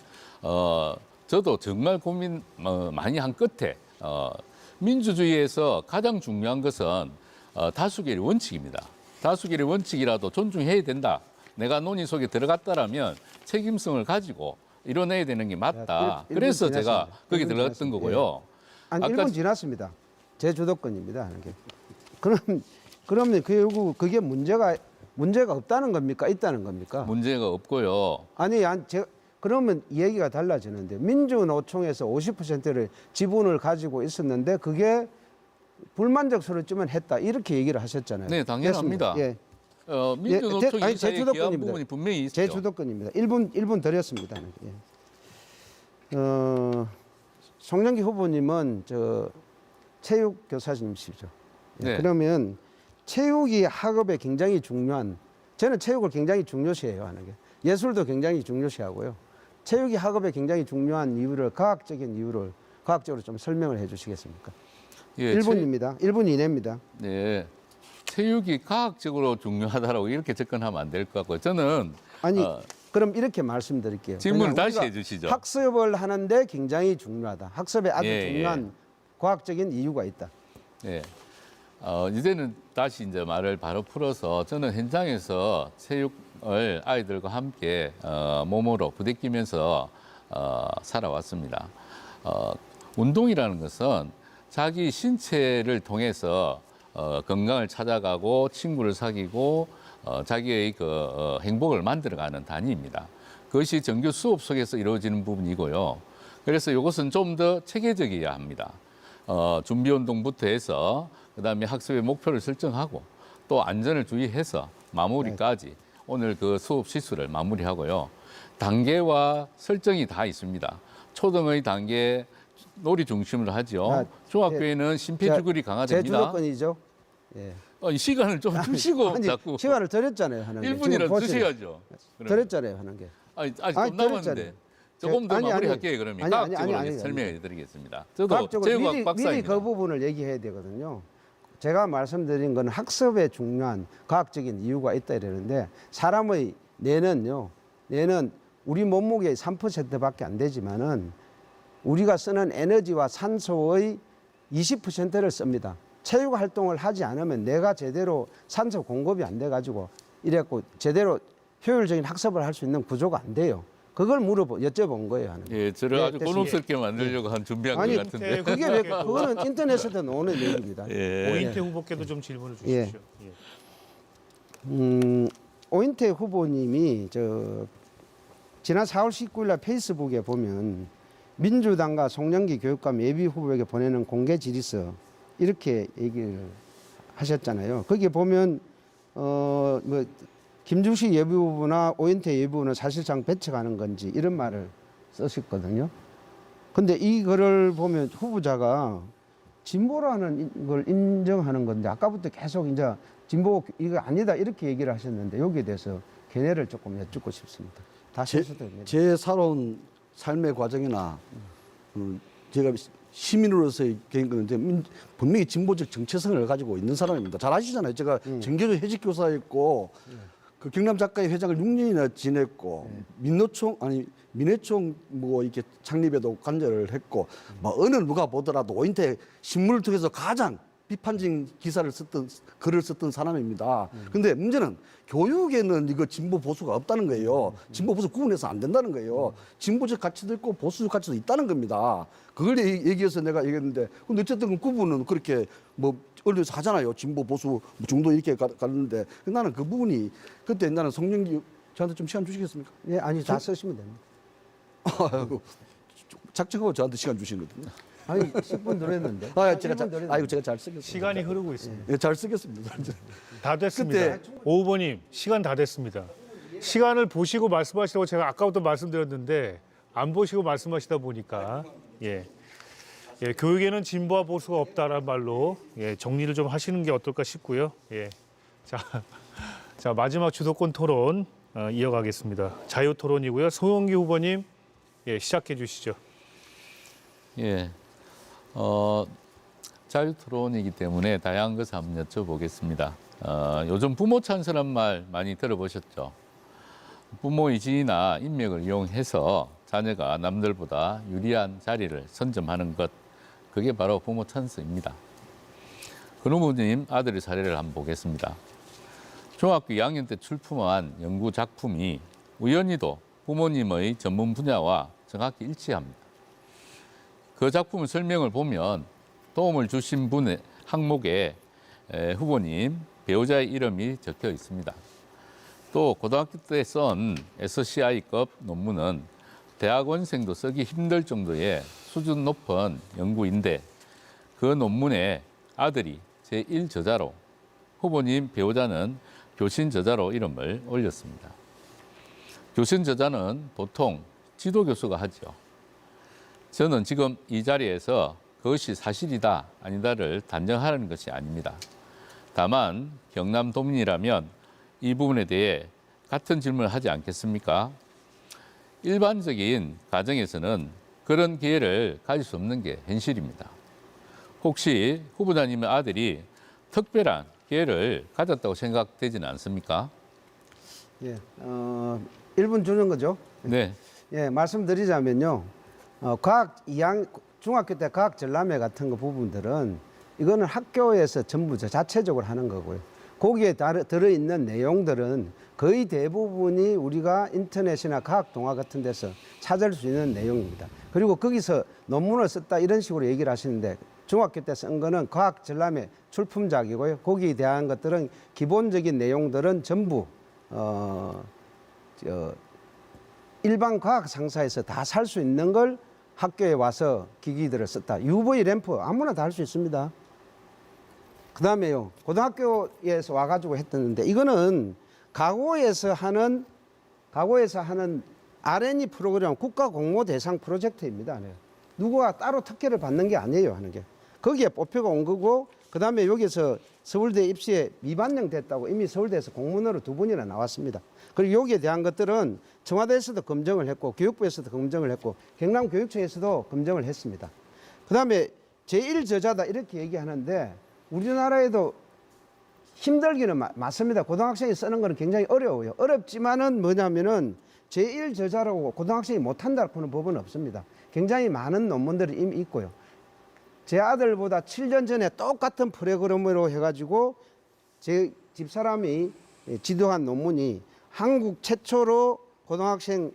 저도 정말 고민 많이 한 끝에 민주주의에서 가장 중요한 것은 다수결의 원칙입니다. 다수결의 원칙이라도 존중해야 된다. 내가 논의 속에 들어갔다라면 책임성을 가지고 이뤄내야 되는 게 맞다. 일- 그래서 일분 제가 지났습니다. 거기 일분 들어갔던 지났습니다. 거고요. 아니, 아까 1분 지났습니다. 제 주도권입니다. 하는 게. 그러면 결국 그게 문제가 없다는 겁니까? 있다는 겁니까? 문제가 없고요. 아니, 그러면 얘기가 달라지는데 민주노총에서 50%를 지분을 가지고 있었는데 그게 불만족스럽지만 했다 이렇게 얘기를 하셨잖아요. 네, 당연합니다. 됐습니다. 예. 민주노총 아니, 제 이사에 기한 주도권입니다. 부분이 분명히 있죠. 제 주도권입니다. 1분 드렸습니다. 예. 송영기 후보님은 체육 교사님이시죠. 예, 네. 그러면 체육이 학업에 굉장히 중요한, 저는 체육을 굉장히 중요시해요 하는 게, 예술도 굉장히 중요시하고요. 체육이 학업에 굉장히 중요한 이유를, 과학적인 이유를 과학적으로 좀 설명을 해주시겠습니까? 예, 1분입니다. 1분 이내입니다. 네. 체육이 과학적으로 중요하다라고 이렇게 접근하면 안 될 것 같고요. 저는 아니, 그럼 이렇게 말씀드릴게요. 질문을 그냥 다시 우리가 해주시죠. 학습을 하는데 굉장히 중요하다. 학습에 아주 예, 중요한 과학적인 이유가 있다. 네. 이제는 다시 이제 말을 바로 풀어서 저는 현장에서 체육을 아이들과 함께 몸으로 부대끼면서 살아왔습니다. 운동이라는 것은 자기 신체를 통해서 건강을 찾아가고 친구를 사귀고 자기의 행복을 만들어가는 단위입니다. 그것이 정규 수업 속에서 이루어지는 부분이고요. 그래서 이것은 좀 더 체계적이어야 합니다. 준비 운동부터 해서 그다음에 학습의 목표를 설정하고 또 안전을 주의해서 마무리까지 오늘 그 수업 시수를 마무리하고요. 단계와 설정이 다 있습니다. 초등의 단계 놀이 중심으로 하죠. 중학교에는 심폐주글이 제 강화됩니다. 주도권이죠. 예. 시간을 좀 주시고 아니, 자꾸 시간을 드렸잖아요 하는 게. 지금 1분이라도 보세요. 주셔야죠. 그러면. 드렸잖아요 하는 게. 아직 아니, 좀 남았는데. 드렸잖아요. 조금 더 아니, 아니. 마무리할게요. 그러면 아니, 아니, 과학적으로 아니, 아니. 설명해 드리겠습니다. 저도 과학적으로 제과학 미리 박사입니다. 그 부분을 얘기해야 되거든요. 제가 말씀드린 건 학습에 중요한 과학적인 이유가 있다 이러는데 사람의 뇌는요. 뇌는 우리 몸무게의 3%밖에 안 되지만은 우리가 쓰는 에너지와 산소의 20%를 씁니다. 체육 활동을 하지 않으면 뇌가 제대로 산소 공급이 안 돼 가지고 이래갖고 제대로 효율적인 학습을 할 수 있는 구조가 안 돼요. 그걸 여쭤본 거예요. 하는 예, 저를 네, 아주 됐습니다. 곤혹스럽게 만들려고 한 준비한 아니, 것 같은데. 그게 왜 그거는 인터넷에도 나오는 얘기입니다. 예. 오인태 후보께도 좀 질문을 주십시오. 예. 오인태 후보님이 지난 4월 19일 날 페이스북에 보면 민주당과 송영기 교육감 예비 후보에게 보내는 공개 질의서 이렇게 얘기를 하셨잖아요. 거기에 보면 김주식 예비 후보나 오인태 예비 후보는 사실상 배척하는 건지 이런 말을 쓰셨거든요. 근데 이거를 보면 후보자가 진보라는 걸 인정하는 건데 아까부터 계속 이제 진보 이거 아니다 이렇게 얘기를 하셨는데 여기에 대해서 견해를 조금 여쭙고 싶습니다. 다시 하셔도 됩니다. 제 살아온 삶의 과정이나 제가 시민으로서의 개인건데 분명히 진보적 정체성을 가지고 있는 사람입니다. 잘 아시잖아요. 제가 정교조 해직 교사였고 그 경남 작가회 회장을 6년이나 지냈고 민회총 뭐 이렇게 창립에도 관여를 했고 뭐 어느 누가 보더라도 오인태 신문을 통해서 가장 비판적인 기사를 글을 썼던 사람입니다. 근데 문제는 교육에는 이거 진보 보수가 없다는 거예요. 진보 보수 구분해서 안 된다는 거예요. 진보적 가치도 있고 보수적 가치도 있다는 겁니다. 그걸 얘기해서 내가 얘기했는데 근데 어쨌든 그 구분은 그렇게 뭐 언론에서 하잖아요. 진보 보수 정도 이렇게 가는데 나는 그 부분이 그때 나는 송영기 저한테 좀 시간 주시겠습니까? 예, 아니 다 쓰시면 됩니다. 아이고, 작정하고 저한테 시간 주시거든요. 아니 10분 들었는데. 제가 잘 쓰겠습니다. 시간이 흐르고 있습니다. 예, 잘 쓰겠습니다. 다 됐습니다. 오 후보님 시간 다 됐습니다. 시간을 보시고 말씀하시라고 제가 아까부터 말씀드렸는데 안 보시고 말씀하시다 보니까 예, 교육에는 진보와 보수가 없다라는 말로 정리를 좀 하시는 게 어떨까 싶고요. 예, 자 마지막 주도권 토론 이어가겠습니다. 자유 토론이고요. 송영기 후보님 시작해 주시죠. 예. 자유 토론이기 때문에 다양한 것을 한번 여쭤보겠습니다. 요즘 부모 찬스란 말 많이 들어보셨죠? 부모 의지나 인맥을 이용해서 자녀가 남들보다 유리한 자리를 선점하는 것, 그게 바로 부모 찬스입니다. 그 후보님 아들의 사례를 한번 보겠습니다. 중학교 2학년 때 출품한 연구 작품이 우연히도 부모님의 전문 분야와 정확히 일치합니다. 그 작품 설명을 보면 도움을 주신 분의 항목에 후보님 배우자의 이름이 적혀 있습니다. 또 고등학교 때 쓴 SCI급 논문은 대학원생도 쓰기 힘들 정도의 수준 높은 연구인데 그 논문에 아들이 제1저자로 후보님 배우자는 교신저자로 이름을 올렸습니다. 교신저자는 보통 지도교수가 하죠. 저는 지금 이 자리에서 그것이 사실이다 아니다를 단정하는 것이 아닙니다. 다만 경남도민이라면 이 부분에 대해 같은 질문을 하지 않겠습니까? 일반적인 가정에서는 그런 기회를 가질 수 없는 게 현실입니다. 혹시 후보자님의 아들이 특별한 기회를 가졌다고 생각되지는 않습니까? 예, 1분 주는 거죠. 네. 예, 말씀드리자면요. 중학교 때 과학 전람회 같은 거 부분들은 이거는 학교에서 전부 자체적으로 하는 거고요. 거기에 들어있는 내용들은 거의 대부분이 우리가 인터넷이나 과학 동화 같은 데서 찾을 수 있는 내용입니다. 그리고 거기서 논문을 썼다 이런 식으로 얘기를 하시는데 중학교 때 쓴 거는 과학 전람회 출품작이고요. 거기에 대한 것들은 기본적인 내용들은 전부 일반 과학 상사에서 다 살 수 있는 걸 학교에 와서 기기들을 썼다. UV 램프 아무나 다 할 수 있습니다. 그 다음에요. 고등학교에서 와가지고 했었는데 이거는 과거에서 하는 R&E 프로그램 국가 공모 대상 프로젝트입니다. 누구가 따로 특혜를 받는 게 아니에요. 하는 게. 거기에 뽑혀가 온 거고 그다음에 여기서 서울대 입시에 미반영 됐다고 이미 서울대에서 공문으로 2번이나 나왔습니다. 그리고 여기에 대한 것들은 청와대에서도 검증을 했고 교육부에서도 검증을 했고 경남교육청에서도 검증을 했습니다. 그다음에 제1저자다 이렇게 얘기하는데 우리나라에도 힘들기는 맞습니다. 고등학생이 쓰는 거는 굉장히 어려워요. 어렵지만은 뭐냐면은 제1저자라고 고등학생이 못한다고는 법은 없습니다. 굉장히 많은 논문들이 이미 있고요. 제 아들보다 7년 전에 똑같은 프로그램으로 해가지고 제 집사람이 지도한 논문이 한국 최초로 고등학생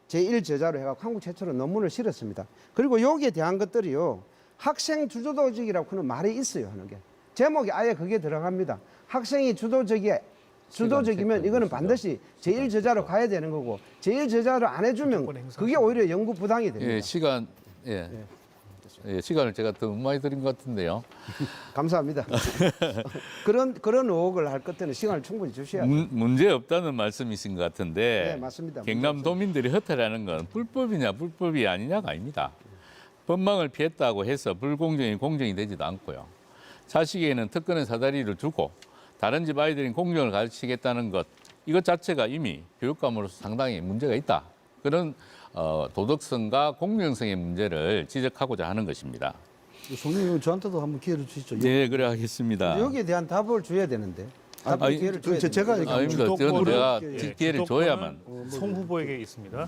제1저자로 해가지고 한국 최초로 논문을 실었습니다. 그리고 여기에 대한 것들이요. 학생 주도적이라고는 말이 있어요. 하는 게. 제목이 아예 그게 들어갑니다. 학생이 주도적이면 이거는 반드시 제1저자로 가야 되는 거고 제1저자로 안 해주면 그게 오히려 연구 부당이 됩니다. 예, 시간을 제가 더 많이 드린 것 같은데요. 감사합니다. 그런 의혹을 할 것들은 시간을 충분히 주셔야 돼요. 문제 없다는 말씀이신 것 같은데 네, 맞습니다. 경남 도민들이 허탈하는 건 불법이냐 불법이 아니냐가 아닙니다. 법망을 피했다고 해서 불공정이 공정이 되지도 않고요. 자식에게는 특권의 사다리를 주고 다른 집 아이들인 공정을 가르치겠다는 것 이것 자체가 이미 교육감으로서 상당히 문제가 있다. 그런 도덕성과 공정성의 문제를 지적하고자 하는 것입니다. 송영님 저한테도 한번 기회를 주시죠. 네, 그래 하겠습니다. 여기에 대한 답을 줘야 되는데. 답을 기회를 줘야 제가 되는데. 아닙니다. 저는 주도권은- 내가 예, 기회를 줘야만. 송 후보에게 있습니다.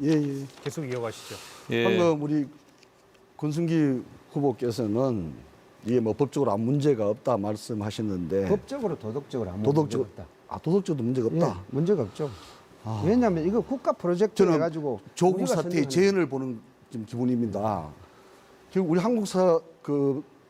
예. 계속 이어가시죠. 예. 방금 우리 권순기 후보께서는 이게 뭐 법적으로 아무 문제가 없다 말씀하셨는데 법적으로 도덕적으로 아무 도덕적 문제가 없다. 도덕적으로 문제가 없다. 예, 문제가 없죠. 왜냐하면 이거 국가 프로젝트 저는 해가지고 조국 우리가 사태의 선정하는- 재현을 보는 좀 기분입니다. 지금 우리 한국사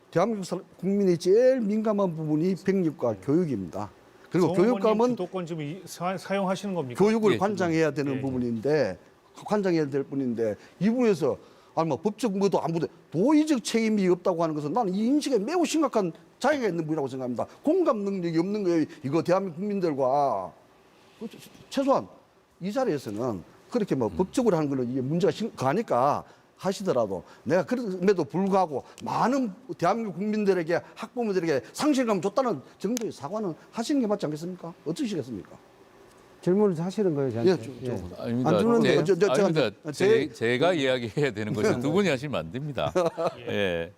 대한민국 국민의 제일 민감한 부분이 백립과 교육입니다. 그리고 송 후보님 교육감은 주도권 지금 사용하시는 겁니까? 교육을 예, 관장해야 되는 예. 부분인데 관장해야 될 분인데 이 부분에서 아니 뭐 법적 뭐도 아무도 도의적 책임이 없다고 하는 것은 나는 이 인식에 매우 심각한 자기가 있는 분이라고 생각합니다. 공감 능력이 없는 거예요. 이거 대한민국 국민들과 최소한 이 자리에서는 그렇게 뭐 법적으로 하는 거는 이게 문제가 가니까 하시더라도 내가 그럼에도 불구하고 많은 대한민국 국민들에게 학부모들에게 상실감 줬다는 정도의 사과는 하시는 게 맞지 않겠습니까? 어떠시겠습니까? 질문을 하시는 거예요, 저한테. 예, 아닙니다. 안 주는데 제가 이야기해야 되는 것이 두 분이 하시면 안 됩니다. 예.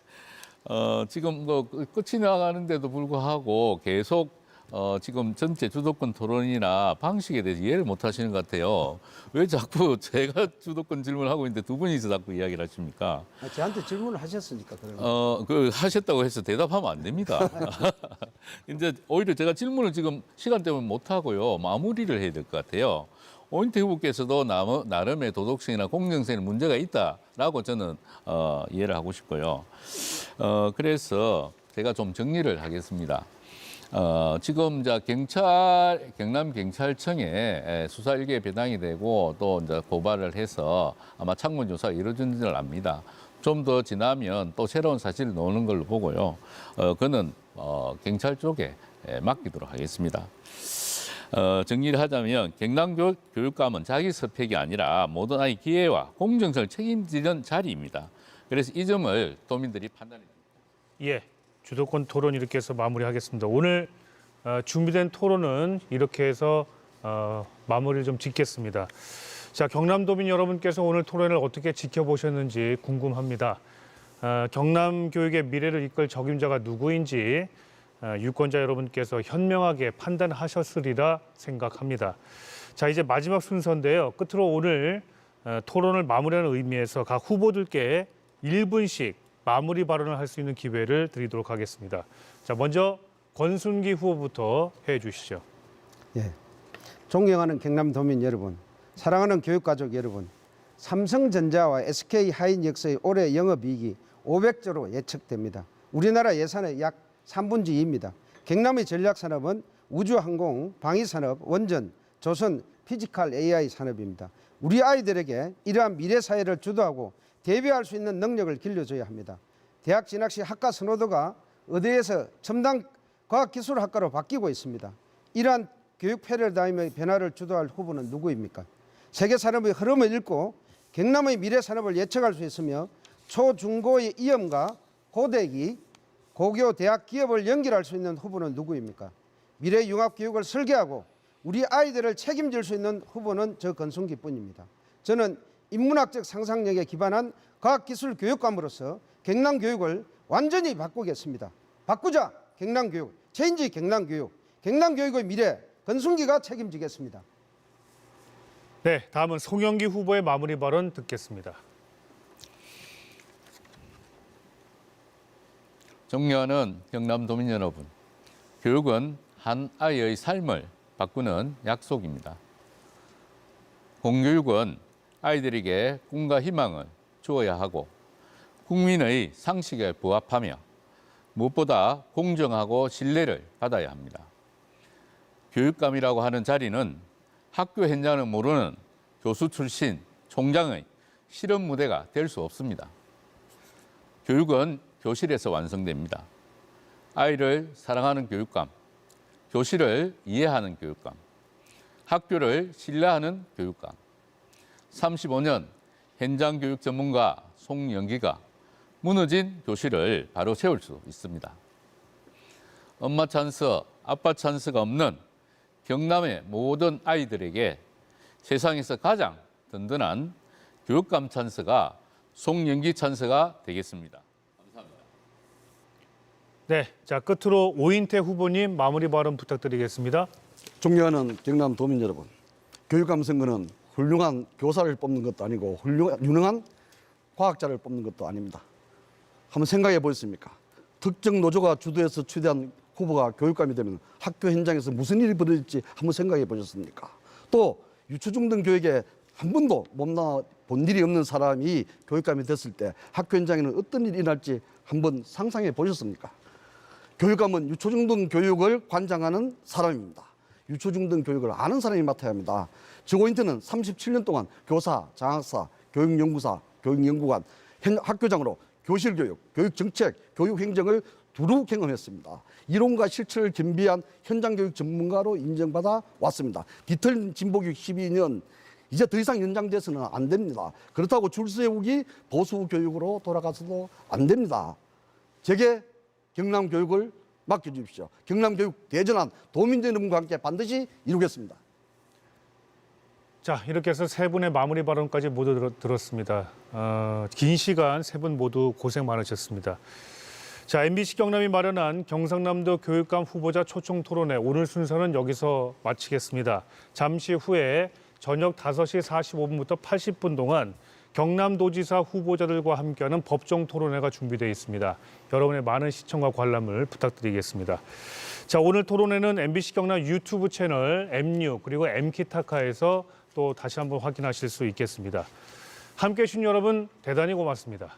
지금 뭐 끝이 나가는데도 불구하고 계속 지금 전체 주도권 토론이나 방식에 대해서 이해를 못 하시는 것 같아요. 왜 자꾸 제가 주도권 질문을 하고 있는데 두 분이서 자꾸 이야기를 하십니까? 저한테 질문을 하셨으니까 그런 그 하셨다고 해서 대답하면 안 됩니다. 이제 오히려 제가 질문을 지금 시간 때문에 못 하고요. 마무리를 해야 될 것 같아요. 오인태 후보께서도 나름의 도덕성이나 공정성에 문제가 있다라고 저는 이해를 하고 싶고요. 그래서 제가 좀 정리를 하겠습니다. 지금 이제 경남 경찰청에 수사 일개 배당이 되고 또 이제 고발을 해서 아마 창문 조사가 이루어진 줄 압니다. 좀 더 지나면 또 새로운 사실을 나오는 걸로 보고요. 그는 경찰 쪽에 맡기도록 하겠습니다. 정리를 하자면 경남교육감은 자기 스펙이 아니라 모든 아이 기회와 공정성을 책임지는 자리입니다. 그래서 이 점을 도민들이 판단해 줍니다. 예, 주도권 토론 이렇게 해서 마무리하겠습니다. 오늘 준비된 토론은 이렇게 해서 마무리를 좀 짓겠습니다. 자, 경남도민 여러분께서 오늘 토론을 어떻게 지켜보셨는지 궁금합니다. 경남 교육의 미래를 이끌 적임자가 누구인지 유권자 여러분께서 현명하게 판단하셨으리라 생각합니다. 자, 이제 마지막 순서인데요. 끝으로 오늘 토론을 마무리하는 의미에서 각 후보들께 1분씩 마무리 발언을 할 수 있는 기회를 드리도록 하겠습니다. 자, 먼저 권순기 후보부터 해 주시죠. 예. 존경하는 경남도민 여러분, 사랑하는 교육가족 여러분, 삼성전자와 SK하이닉스의 올해 영업이익이 500조로 예측됩니다. 우리나라 예산의 약 3분의 2입니다. 경남의 전략산업은 우주항공, 방위산업, 원전, 조선, 피지컬 AI 산업입니다. 우리 아이들에게 이러한 미래사회를 주도하고 대비할 수 있는 능력을 길러줘야 합니다. 대학 진학 시 학과 선호도가 의대에서 첨단 과학기술학과로 바뀌고 있습니다. 이러한 교육 패러다임의 변화를 주도할 후보는 누구입니까? 세계 산업의 흐름을 읽고 경남의 미래 산업을 예측할 수 있으며 초중고의 이염과 고대기 고교, 대학, 기업을 연결할 수 있는 후보는 누구입니까? 미래 융합 교육을 설계하고 우리 아이들을 책임질 수 있는 후보는 저 건순기뿐입니다. 저는 인문학적 상상력에 기반한 과학기술 교육감으로서 경남교육을 완전히 바꾸겠습니다. 바꾸자 경남교육, 체인지 경남교육, 경남교육의 미래 건순기가 책임지겠습니다. 네, 다음은 송영기 후보의 마무리 발언 듣겠습니다. 존경하는 경남도민 여러분, 교육은 한 아이의 삶을 바꾸는 약속입니다. 공교육은 아이들에게 꿈과 희망을 주어야 하고 국민의 상식에 부합하며 무엇보다 공정하고 신뢰를 받아야 합니다. 교육감이라고 하는 자리는 학교 현장을 모르는 교수 출신 총장의 실험 무대가 될 수 없습니다. 교육은 교실에서 완성됩니다. 아이를 사랑하는 교육감, 교실을 이해하는 교육감, 학교를 신뢰하는 교육감. 35년 현장 교육 전문가 송영기가 무너진 교실을 바로 세울 수 있습니다. 엄마 찬스, 아빠 찬스가 없는 경남의 모든 아이들에게 세상에서 가장 든든한 교육감 찬스가 송영기 찬스가 되겠습니다. 감사합니다. 네, 자 끝으로 오인태 후보님 마무리 발언 부탁드리겠습니다. 존경하는 경남 도민 여러분, 교육감 선거는 훌륭한 교사를 뽑는 것도 아니고 유능한 과학자를 뽑는 것도 아닙니다. 한번 생각해 보셨습니까? 특정 노조가 주도해서 추대한 후보가 교육감이 되면 학교 현장에서 무슨 일이 벌어질지 한번 생각해 보셨습니까? 또 유초중등 교육에 한 번도 못나 본 일이 없는 사람이 교육감이 됐을 때 학교 현장에는 어떤 일이 일어날지 한번 상상해 보셨습니까? 교육감은 유초중등 교육을 관장하는 사람입니다. 유초중등 교육을 아는 사람이 맡아야 합니다. 저 오인태는 37년 동안 교사, 장학사, 교육연구사, 교육연구관, 학교장으로 교실교육, 교육정책, 교육행정을 두루 경험했습니다. 이론과 실천을 겸비한 현장교육 전문가로 인정받아 왔습니다. 뒤틀린 진보교육 12년, 이제 더 이상 연장돼서는 안 됩니다. 그렇다고 줄 세우기 보수교육으로 돌아가서도 안 됩니다. 제게 경남교육을 맡겨주십시오. 경남교육 대전환 도민 여러분과 함께 반드시 이루겠습니다. 자, 이렇게 해서 세 분의 마무리 발언까지 모두 들었습니다. 긴 시간 세 분 모두 고생 많으셨습니다. 자, MBC 경남이 마련한 경상남도 교육감 후보자 초청 토론회 오늘 순서는 여기서 마치겠습니다. 잠시 후에 저녁 5시 45분부터 80분 동안 경남도지사 후보자들과 함께하는 법정 토론회가 준비되어 있습니다. 여러분의 많은 시청과 관람을 부탁드리겠습니다. 자, 오늘 토론회는 MBC 경남 유튜브 채널 M뉴 그리고 M키타카에서 또 다시 한번 확인하실 수 있겠습니다. 함께해 주신 여러분 대단히 고맙습니다.